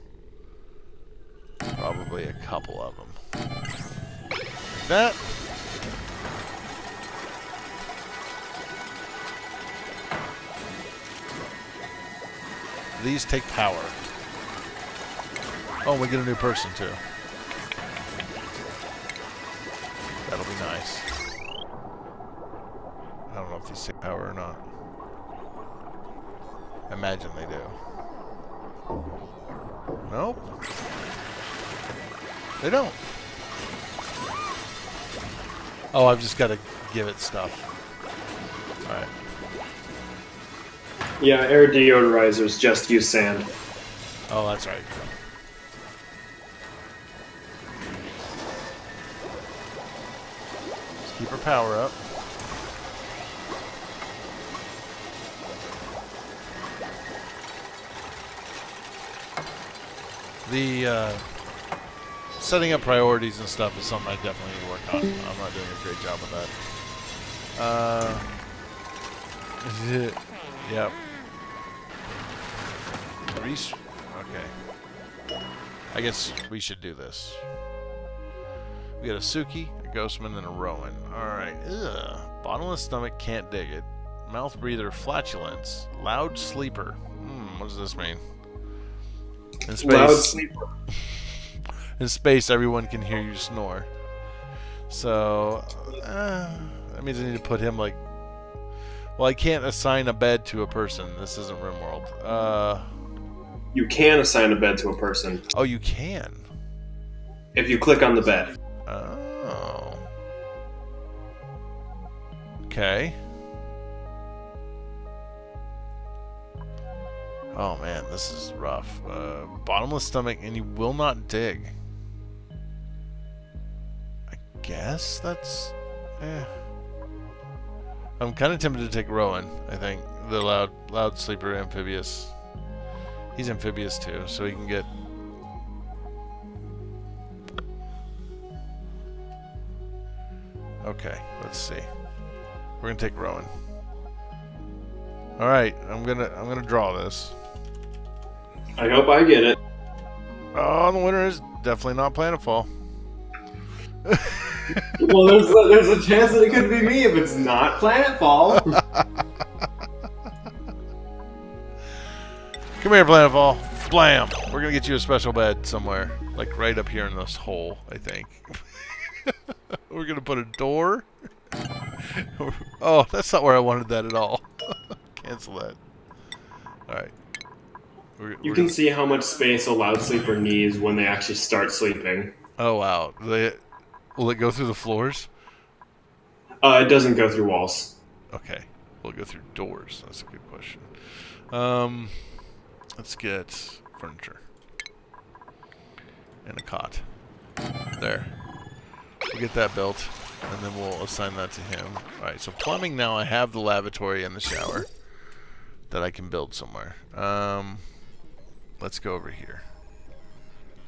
Probably a couple of them. Like that. These take power. Oh, we get a new person too. That'll be nice. I don't know if these take power or not. Imagine they do. Nope. They don't. Oh, I've just got to give it stuff. Alright. Yeah, air deodorizers just use sand. Oh, that's right. Let's keep our power up. The setting up priorities and stuff is something I definitely need to work on. I'm not doing a great job with that. Yep. Okay. I guess we should do this. We got a Suki, a Ghostman, and a Rowan. Alright. Ugh. Bottomless stomach, can't dig it. Mouth breather, flatulence. Loud sleeper. What does this mean? In space, Loud sleeper. in space, everyone can hear you snore. So, that means I need to put him like... Well, I can't assign a bed to a person. This isn't RimWorld. You can assign a bed to a person Oh, you can? if you click on the bed. Oh. Okay. Oh man, this is rough. Bottomless stomach, and you will not dig. I guess that's... I'm kind of tempted to take Rowan, I think. The loud sleeper amphibious. He's amphibious too, so he can get... Okay, let's see. We're gonna take Rowan. Alright, I'm gonna draw this. I hope I get it. Oh, the winner is definitely not Planetfall. Well, there's a chance that it could be me if it's not Planetfall. Come here, Planetfall. Blam! We're gonna get you a special bed somewhere. Like right up here in this hole, I think. We're gonna put a door. Oh, that's not where I wanted that at all. Cancel that. Alright. You can see how much space a loud sleeper needs when they actually start sleeping. Oh, wow. Will it go through the floors? It doesn't go through walls. Okay. Will it go through doors? That's a good question. Let's get furniture. And a cot. There. We'll get that built, and then we'll assign that to him. Alright, so plumbing now, I have the lavatory and the shower that I can build somewhere. Let's go over here.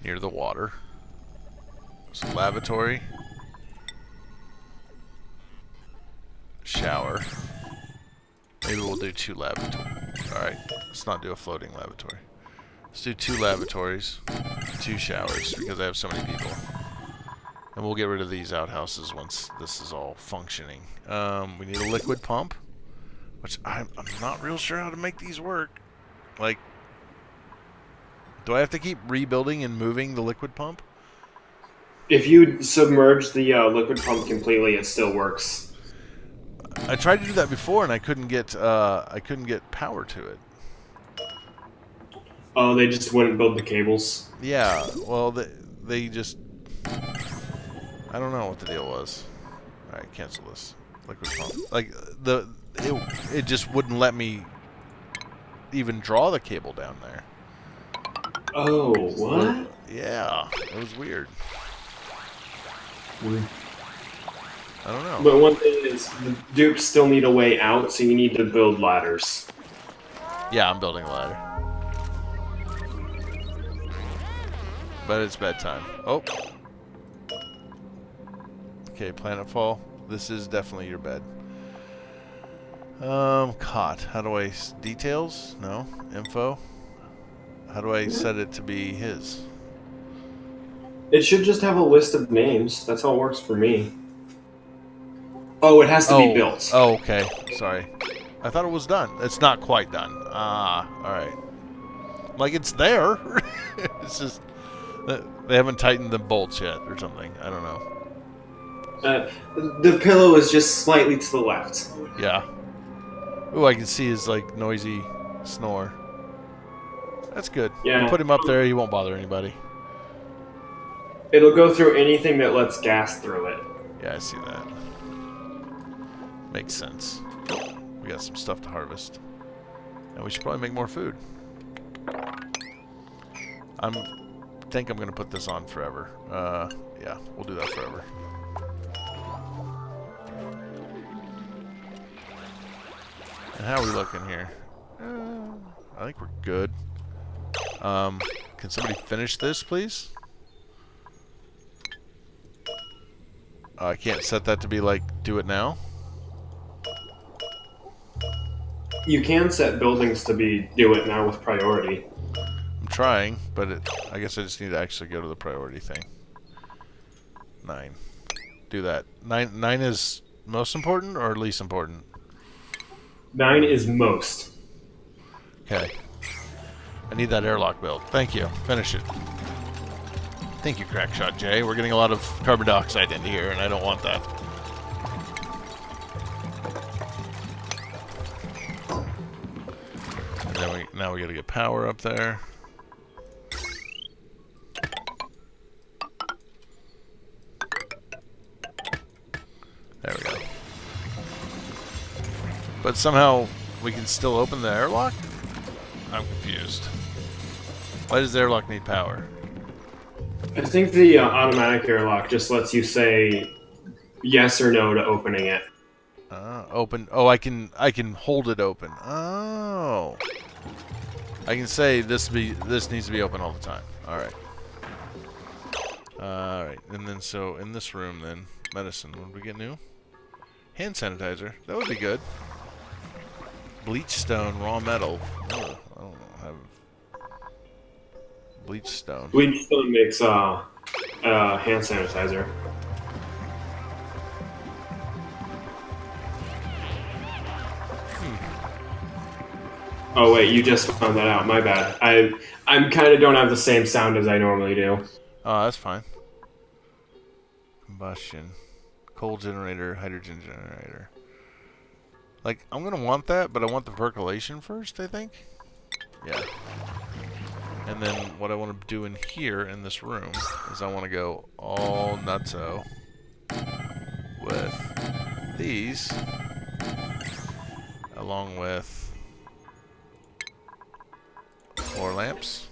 Near the water. So lavatory. Shower. Maybe we'll do 2 lavatories. Alright, let's not do a floating lavatory. Let's do 2 lavatories, 2 showers, because I have so many people. And we'll get rid of these outhouses once this is all functioning. We need a liquid pump, which I'm not real sure how to make these work. Like, do I have to keep rebuilding and moving the liquid pump? If you submerge the liquid pump completely, it still works. I tried to do that before, and I couldn't get power to it. Oh, they just wouldn't build the cables. Yeah, well, they just... I don't know what the deal was. Alright, cancel this. Liquid pump. Like, it just wouldn't let me even draw the cable down there. Oh, what? Yeah, it was weird. I don't know. But one thing is, the dupes still need a way out, so you need to build ladders. Yeah, I'm building a ladder. But it's bedtime. Oh. Okay, Planetfall. This is definitely your bed. Cot. How do I... Details? No. Info? How do I set it to be his? It should just have a list of names. That's how it works for me. Oh, it has to be built. Oh, okay. Sorry. I thought it was done. It's not quite done. Ah, alright. Like, it's there. It's just... They haven't tightened the bolts yet or something. I don't know. The pillow is just slightly to the left. Yeah. Ooh, I can see his, like, noisy snore. That's good. Yeah. You put him up there, he won't bother anybody. It'll go through anything that lets gas through it. Yeah, I see that. Makes sense. We got some stuff to harvest. And we should probably make more food. I think I'm going to put this on forever. Yeah, we'll do that forever. And how are we looking here? I think we're good. Can somebody finish this, please? I can't set that to be like, do it now. You can set buildings to be do it now with priority. I'm trying, but I guess I just need to actually go to the priority thing. 9. Do that. 9 is most important or least important? 9 is most. Okay. I need that airlock built. Thank you. Finish it. Thank you, Crackshot Jay. We're getting a lot of carbon dioxide into here, and I don't want that. And then now we gotta get power up there. There we go. But somehow we can still open the airlock? I'm confused. Why does the airlock need power? I think the automatic airlock just lets you say yes or no to opening it. Open. Oh, I can hold it open. Oh. I can say this needs to be open all the time. All right. All right. And then so in this room then medicine. What did we get new? Hand sanitizer. That would be good. Bleach stone, raw metal. Oh, I don't know. Have bleach stone. Bleach stone makes hand sanitizer. Oh wait, you just found that out. My bad. I'm kind of don't have the same sound as I normally do. Oh, that's fine. Combustion. Coal generator, hydrogen generator. Like, I'm going to want that, but I want the percolation first, I think. Yeah. And then what I want to do in here, in this room, is I want to go all nutso with these, along with 4 lamps.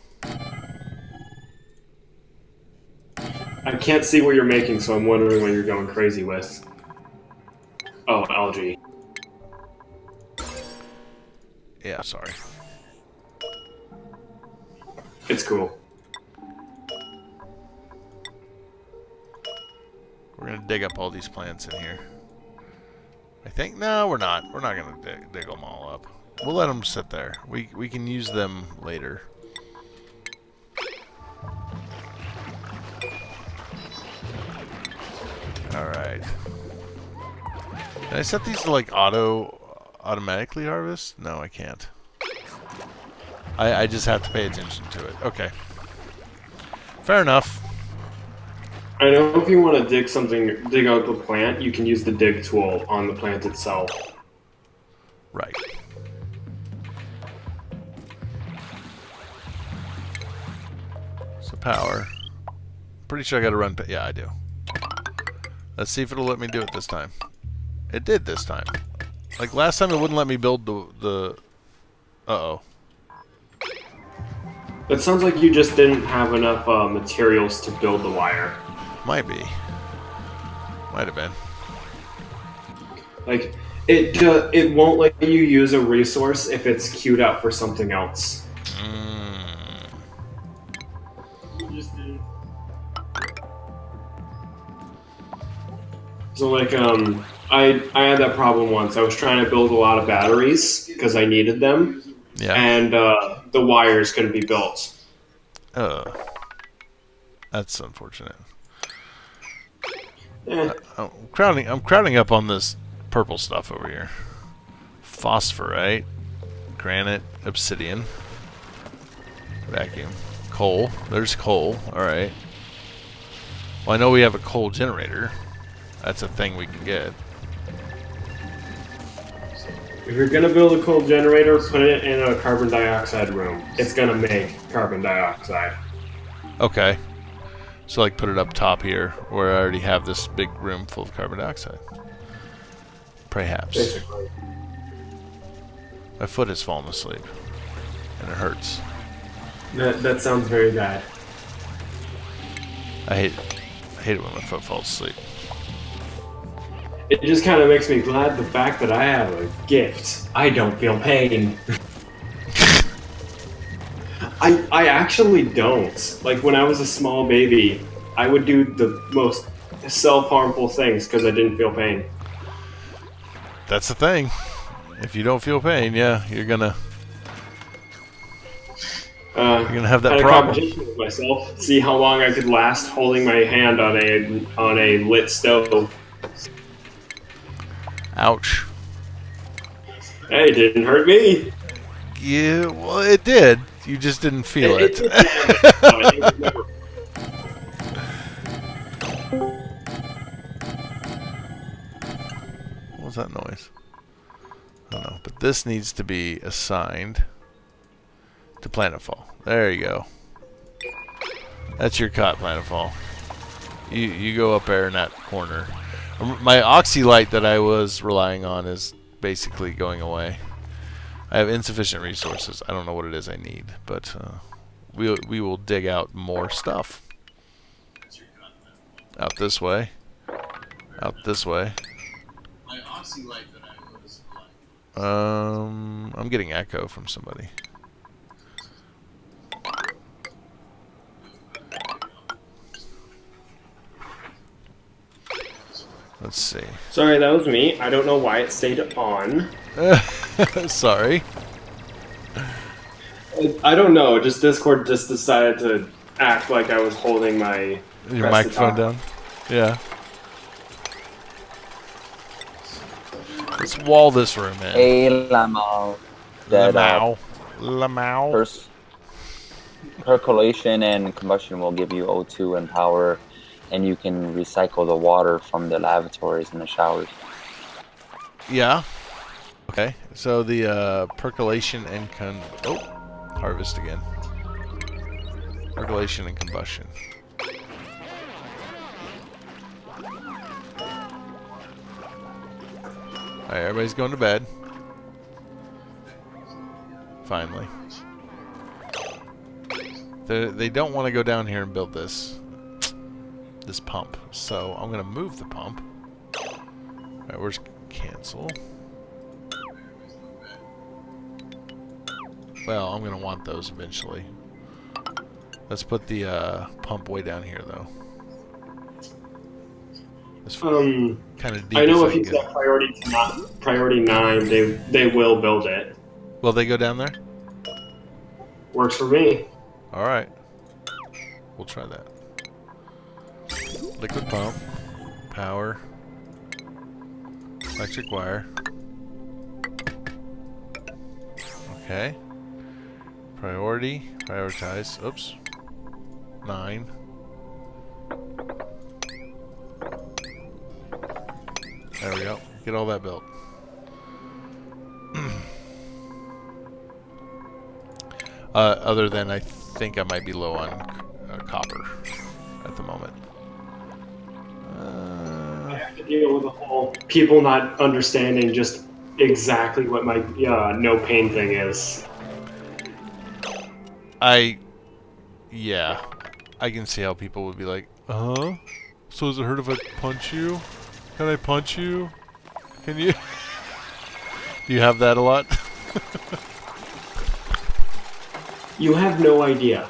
I can't see what you're making, so I'm wondering what you're going crazy with. Oh, algae. Yeah, sorry. It's cool. We're going to dig up all these plants in here. I think, no, we're not. We're not going to dig them all up. We'll let them sit there. We can use them later. Alright. Can I set these to like automatically harvest? No, I can't. I just have to pay attention to it. Okay. Fair enough. I know if you want to dig out the plant, you can use the dig tool on the plant itself. Right. So power. Pretty sure I gotta run. Yeah, I do. Let's see if it'll let me do it this time. It did this time. Like last time, it wouldn't let me build the. Uh-oh. It sounds like you just didn't have enough materials to build the wire. Might be. Might have been. Like, it won't let you use a resource if it's queued out for something else. So like, I had that problem once. I was trying to build a lot of batteries because I needed them. Yeah. And the wires couldn't be built. That's unfortunate. Eh. I'm crowding up on this purple stuff over here. Phosphorite, granite, obsidian, vacuum, coal. There's coal. All right. Well, I know we have a coal generator. That's a thing we can get. If you're gonna build a coal generator, put it in a carbon dioxide room. It's gonna make carbon dioxide. Okay. So like put it up top here where I already have this big room full of carbon dioxide. Perhaps. Basically. My foot has fallen asleep. And it hurts. That sounds very bad. I hate it when my foot falls asleep. It just kind of makes me glad the fact that I have a gift. I don't feel pain. I actually don't. Like, when I was a small baby, I would do the most self-harmful things because I didn't feel pain. That's the thing. If you don't feel pain, yeah, you're gonna have that I had a problem. competition with myself. See how long I could last holding my hand on a lit stove. Ouch. Hey, it didn't hurt me. Yeah, well, it did. You just didn't feel it. Did damage, but it was never. What was that noise? I don't know. But this needs to be assigned to Planetfall. There you go. That's your cot, Planetfall. You go up there in that corner. My oxylite that I was relying on is basically going away. I have insufficient resources. I don't know what it is I need, but we will dig out more stuff. Out this way. Out this way. I'm getting echo from somebody. Let's see. Sorry, that was me. I don't know why it stayed on. Sorry. I don't know. Just Discord just decided to act like I was holding my Your press to microphone talk. down? Yeah. Let's wall this room in. Hey, Lamo. That Lamau. percolation and combustion will give you O2 and power, and you can recycle the water from the lavatories and the showers. Yeah. Okay. So the percolation and harvest again. Percolation and combustion. Alright, everybody's going to bed. Finally. They don't want to go down here and build this pump. So I'm going to move the pump. Alright, where's cancel? Well, I'm going to want those eventually. Let's put the pump way down here, though. Kind of deep. I know if you set priority 9, they will build it. Will they go down there? Works for me. Alright. We'll try that. Liquid pump. Power. Electric wire. Okay. Priority. Prioritize. Oops. 9. There we go. Get all that built. Other than I think I might be low on copper at the moment. I have to deal with the whole people not understanding just exactly what my no pain thing is. Yeah. I can see how people would be like, so does it hurt if I punch you? Can I punch you? Can you? Do you have that a lot? You have no idea.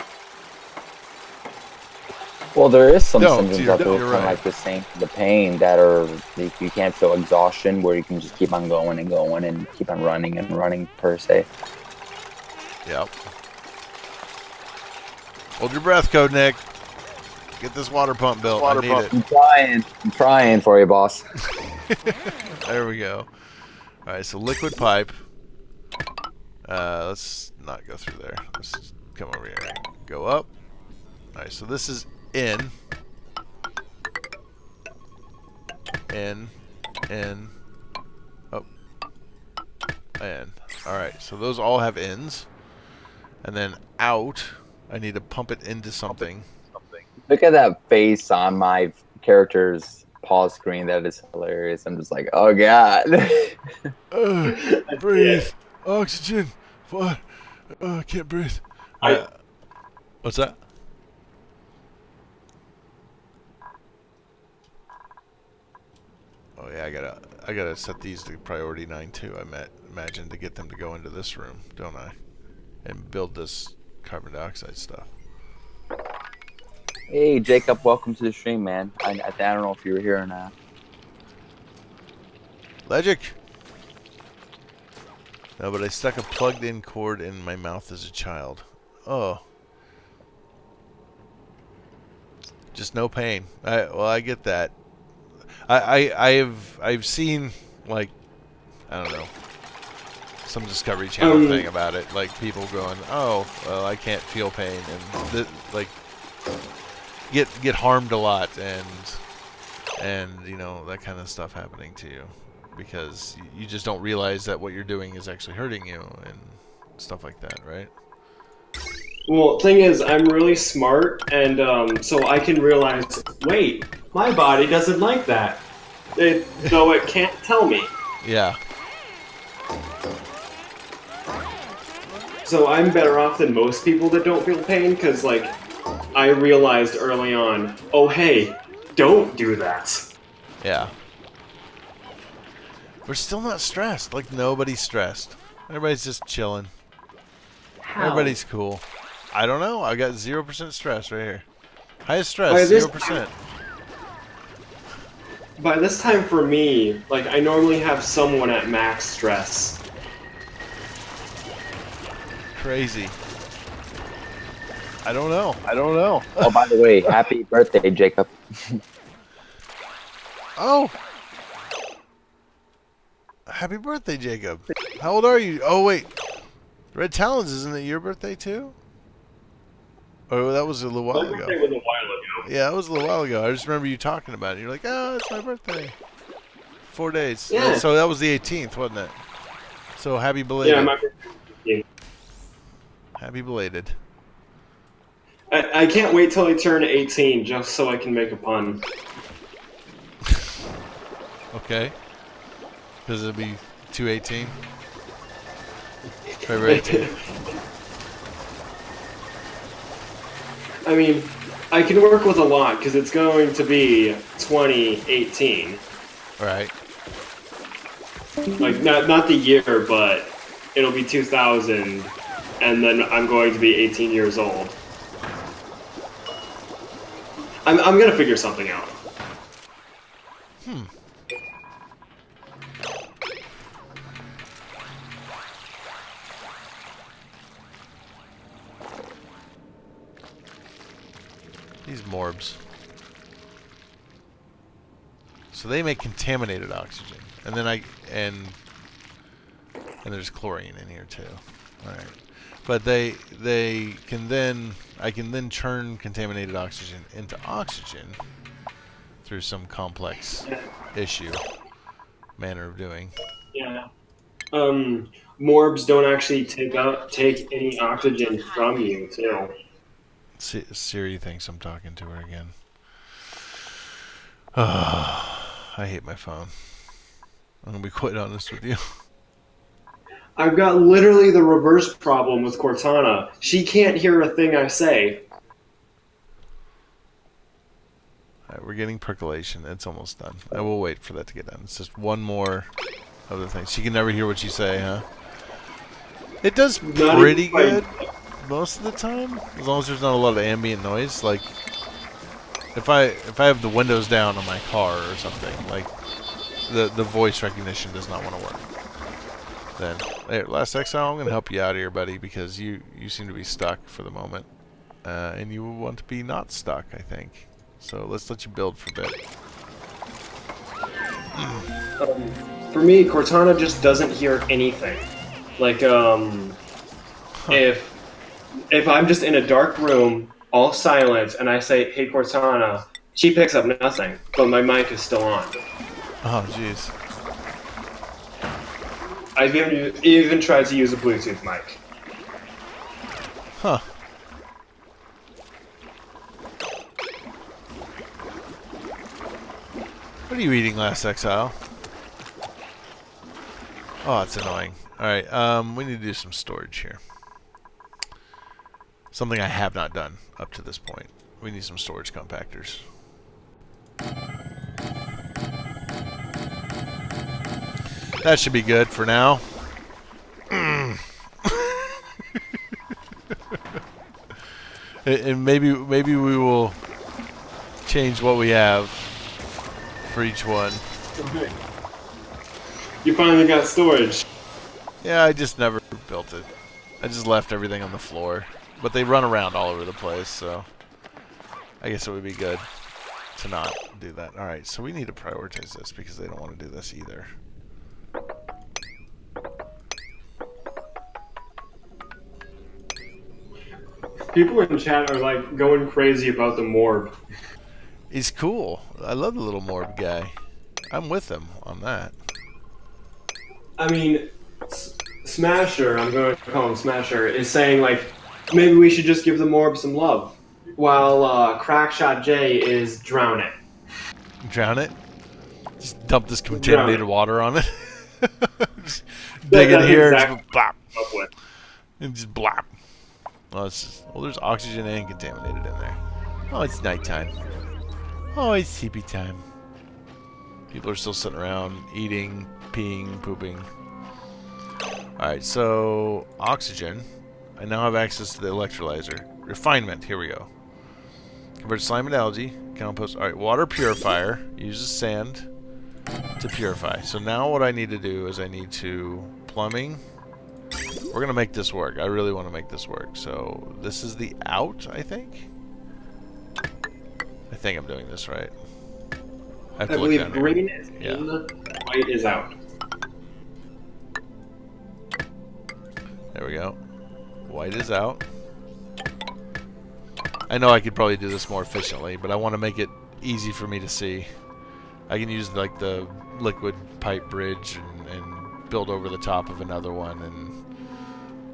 Well, there is some No, symptoms out there, you're kind of right. like the pain, that are like, you can't feel exhaustion, where you can just keep on going and going and keep on running and running per se. Yep. Hold your breath, Code Nick. Get this water pump built. I need it. I'm trying for you, boss. There we go. Alright, so liquid pipe. Let's not go through there. Let's just come over here. Go up. Alright, so this is in. In. Up. In. Alright, so those all have ends. And then out, I need to pump it into something. Look at that face on my character's pause screen. That is hilarious. I'm just like, oh god. Breathe. Oxygen. What? I can't breathe. What's that? Oh yeah, I gotta set these to priority 9 too. Imagine to get them to go into this room, don't I? And build this carbon dioxide stuff. Hey, Jacob, welcome to the stream, man. I don't know if you were here or not. Legic. No, but I stuck a plugged-in cord in my mouth as a child. Oh. Just no pain. I get that. I've seen, like, I don't know, some Discovery Channel thing about it, like people going, oh, well, I can't feel pain, and like get harmed a lot, and you know, that kind of stuff happening to you because you just don't realize that what you're doing is actually hurting you and stuff like that, right? Well, thing is, I'm really smart, and so I can realize, wait, my body doesn't like that, though it can't tell me. Yeah. So I'm better off than most people that don't feel pain, because, like, I realized early on, oh, hey, don't do that. Yeah. We're still not stressed. Like, nobody's stressed. Everybody's just chilling. How? Everybody's cool. I don't know. I got 0% stress right here. Highest By stress, this 0%. By this time for me, like, I normally have someone at max stress. Crazy. I don't know. Oh, by the way, happy birthday, Jacob. Oh! Happy birthday, Jacob. How old are you? Oh, wait. Red Talons, isn't it your birthday, too? Oh, that was a little while My ago. birthday was a while ago. Yeah, that was a little while ago. I just remember you talking about it. You're like, oh, it's my birthday. 4 days. Yeah. So that was the 18th, wasn't it? So happy belated. Yeah, my birthday. Happy belated. I can't wait till I turn 18 just so I can make a pun. Okay. Because it'll be 218. February 18th. I mean, I can work with a lot because it's going to be 2018. Right. Like, not the year, but it'll be 2000, and then I'm going to be 18 years old. I'm gonna figure something out. These morbs. So they make contaminated oxygen. And then and there's chlorine in here too. Alright. But I can then turn contaminated oxygen into oxygen through some complex manner of doing. Yeah. Morbs don't actually take any oxygen from you, too. Siri thinks I'm talking to her again. I hate my phone. I'm gonna be quite honest with you. I've got literally the reverse problem with Cortana. She can't hear a thing I say. Alright, we're getting percolation. It's almost done. I will wait for that to get done. It's just one more of the things. She can never hear what you say, huh? It does Not pretty even like- good most of the time, as long as there's not a lot of ambient noise. Like, if I have the windows down on my car or something, like the voice recognition does not want to work. Then, hey, Last Exile, I'm gonna help you out here, buddy, because you seem to be stuck for the moment, and you want to be not stuck, I think. So let's let you build for a bit. For me, Cortana just doesn't hear anything. Like, if I'm just in a dark room, all silent, and I say, "Hey, Cortana," she picks up nothing, but my mic is still on. Oh, jeez. I've even tried to use a Bluetooth mic. Huh. What are you eating, Last Exile? Oh, it's annoying. Alright, we need to do some storage here. Something I have not done up to this point. We need some storage compactors. That should be good for now. And maybe we will change what we have for each one. Okay. You finally got storage. Yeah, I just never built it. I just left everything on the floor. But they run around all over the place, so I guess it would be good to not do that. Alright, so we need to prioritize this because they don't want to do this either. People in chat are like going crazy about the morb. He's cool. I love the little morb guy. I'm with him on that. I mean, Smasher, I'm going to call him Smasher, is saying like, maybe we should just give the morb some love. While Crackshot J is drown it. Drown it? Just dump this contaminated water on it? Just Yeah, dig in that's here exactly and just blop. Up with. And just blop. Oh, it's just, well, there's oxygen and contaminated in there. Oh, it's nighttime. Oh, it's sleepy time. People are still sitting around eating peeing, pooping. Alright, so oxygen. I now have access to the electrolyzer. Refinement, here we go. Convert slime into algae. Compost. Alright, water purifier. Uses sand to purify. So now what I need to do is I need to plumbing. We're going to make this work. I really want to make this work. So this is the out, I think. I think I'm doing this right. I believe green is in, white is out. There we go. White is out. I know I could probably do this more efficiently, but I want to make it easy for me to see. I can use like the liquid pipe bridge and build over the top of another one and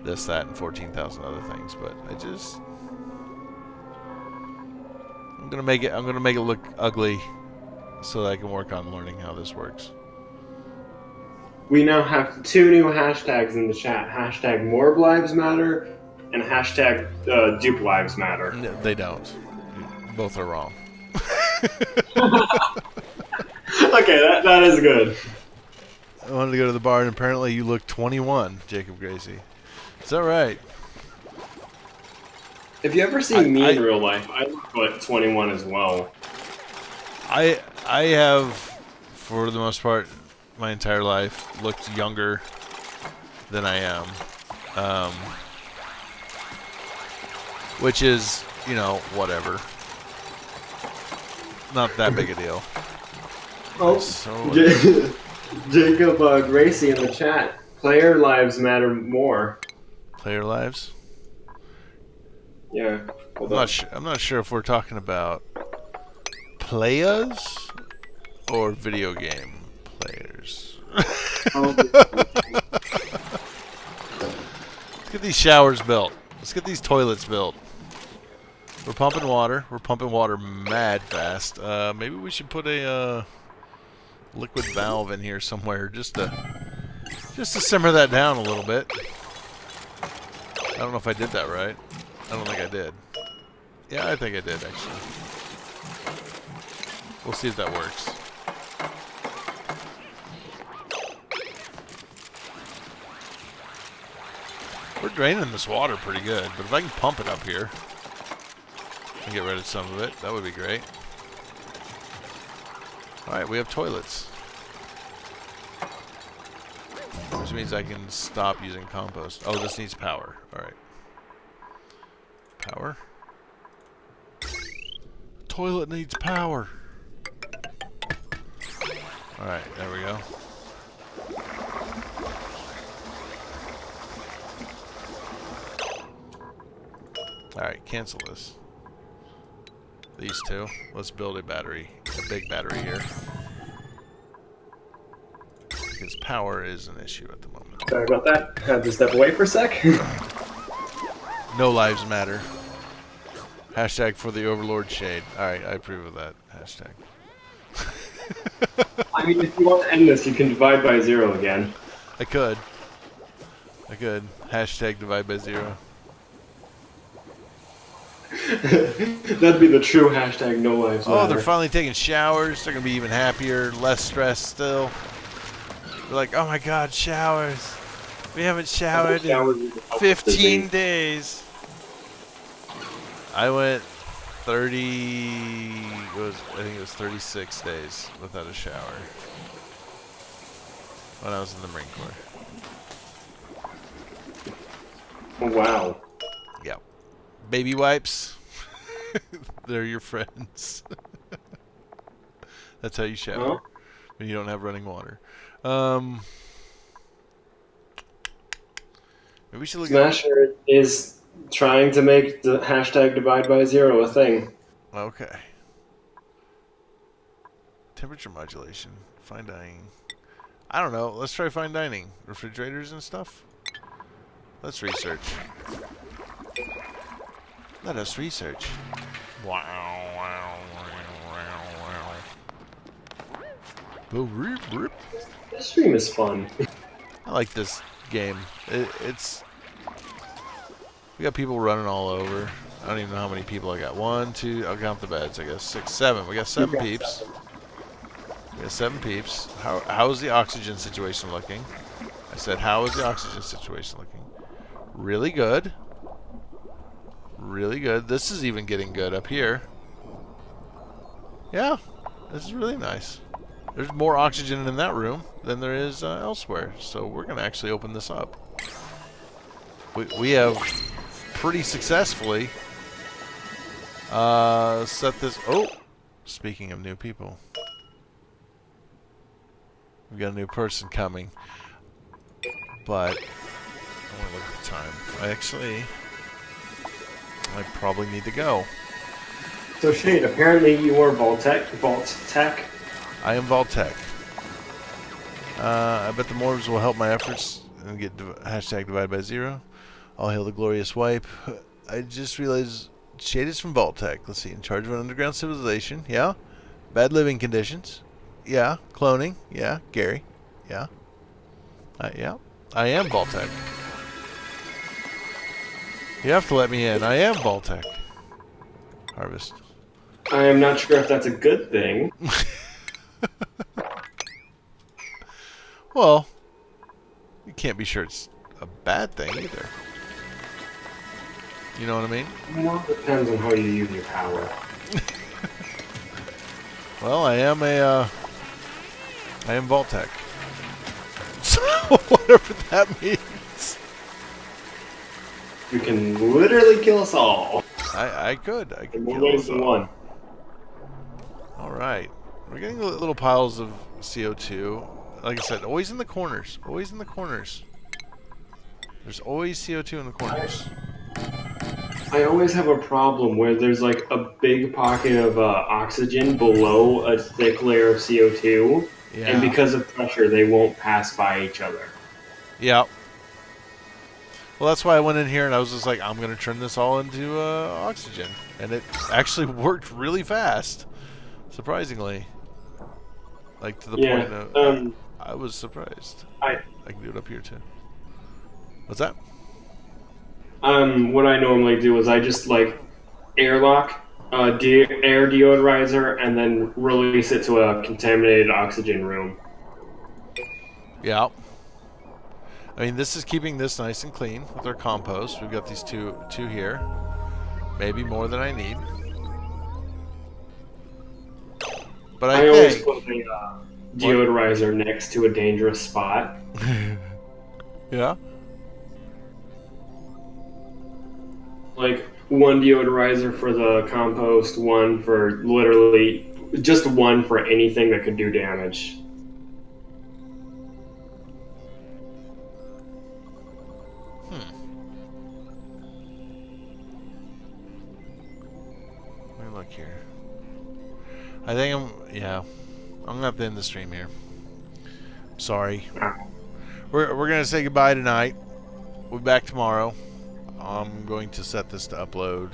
this, that, and 14,000 other things. But I'm gonna make it look ugly so that I can work on learning how this works. We now have 2 new hashtags in the chat. Hashtag More Lives Matter and hashtag Dupe Lives Matter. No, they don't. Both are wrong. Okay, that is good. I wanted to go to the bar, and apparently you look 21, Jacob Gracie. Is that right? If you ever see me in real life, I look like 21 as well. I have, for the most part, my entire life, looked younger than I am. Which is, you know, whatever. Not that big a deal. Oh, So, Jacob Gracie in the chat. Player lives matter more. player lives? Yeah. I'm not sure if we're talking about players or video game players. Let's get these showers built. Let's get these toilets built. We're pumping water. We're pumping water mad fast. Maybe we should put a liquid valve in here somewhere just to simmer that down a little bit. I don't know if I did that right. I don't think I did. Yeah, I think I did actually. We'll see if that works. We're draining this water pretty good, but if I can pump it up here and get rid of some of it, that would be great. Alright, we have toilets. Which means I can stop using compost. Oh, this needs power. Alright. Power? Toilet needs power. Alright, there we go. Alright, cancel this. These two. Let's build a battery. A big battery here. Because power is an issue at the moment. Sorry about that. Had to step away for a sec. No lives matter. Hashtag for the Overlord Shade. Alright, I approve of that hashtag. I mean, if you want to end this, you can divide by 0 again. I could. Hashtag divide by 0. That'd be the true hashtag no lives matter. Oh, they're finally taking showers. They're going to be even happier, less stressed still. They're like, oh my god, showers. We haven't showered in 15 days. I went I think it was 36 days without a shower when I was in the Marine Corps. Oh, wow. Yep. Baby wipes. They're your friends. That's how you shower when you don't have running water. Maybe we should look Smasher is trying to make the hashtag divide by 0 a thing. Okay. Temperature modulation. Fine dining. I don't know. Let's try fine dining. Refrigerators and stuff. Let's research. Let us research. Wow. This stream is fun. I like this game. It's... We got people running all over. I don't even know how many people I got. 1, 2... I'll count the beds, I guess. 6, 7. We got 7 peeps. We We have 7 peeps. How is the oxygen situation looking? I said, how is the oxygen situation looking? Really good. Really good. This is even getting good up here. Yeah, this is really nice. There's more oxygen in that room than there is elsewhere. So we're going to actually open this up. We have pretty successfully set this... Oh! Speaking of new people. We've got a new person coming. But... I want to look at the time. I probably need to go. So Shade, apparently you are Vault Tech. I am Vault-Tech. I bet the Morbs will help my efforts and get hashtag divided by 0. All hail the glorious wipe. I just realized Shade is from Vault-Tech. Let's see. In charge of an underground civilization. Yeah. Bad living conditions. Yeah. Cloning. Yeah. Gary. Yeah. Yeah. I am Vault-Tech. You have to let me in. I am Vault-Tech. Harvest. I am not sure if that's a good thing. Well, you can't be sure it's a bad thing either. You know what I mean? Well, it depends on how you use your power. Well, I am Vault-Tech. So, whatever that means. You can literally kill us all. I could In kill one way us than all. one. Alright. We're getting little piles of CO2. Like I said, always in the corners. Always in the corners. There's always CO2 in the corners. I always have a problem where there's like a big pocket of oxygen below a thick layer of CO2, Yeah. and because of pressure, they won't pass by each other. Yeah. Well, that's why I went in here and I was just like, I'm going to turn this all into oxygen. And it actually worked really fast. Surprisingly. Like, to the Yeah, point of... I was surprised. I can do it up here, too. What's that? What I normally do is I just like airlock air deodorizer and then release it to a contaminated oxygen room. Yeah. I mean, this is keeping this nice and clean with our compost. We've got these two here. Maybe more than I need. But I always think... put a deodorizer next to a dangerous spot. Yeah? Like, one deodorizer for the compost, one for literally... just one for anything that could do damage. Let me look here. I think I'm gonna have to end the stream here. Sorry. We're gonna say goodbye tonight. We'll be back tomorrow. I'm going to set this to upload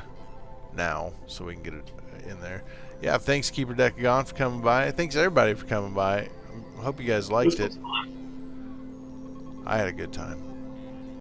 now so we can get it in there. Yeah, thanks Keeper Decagon for coming by. Thanks everybody for coming by. I hope you guys liked it. I had a good time.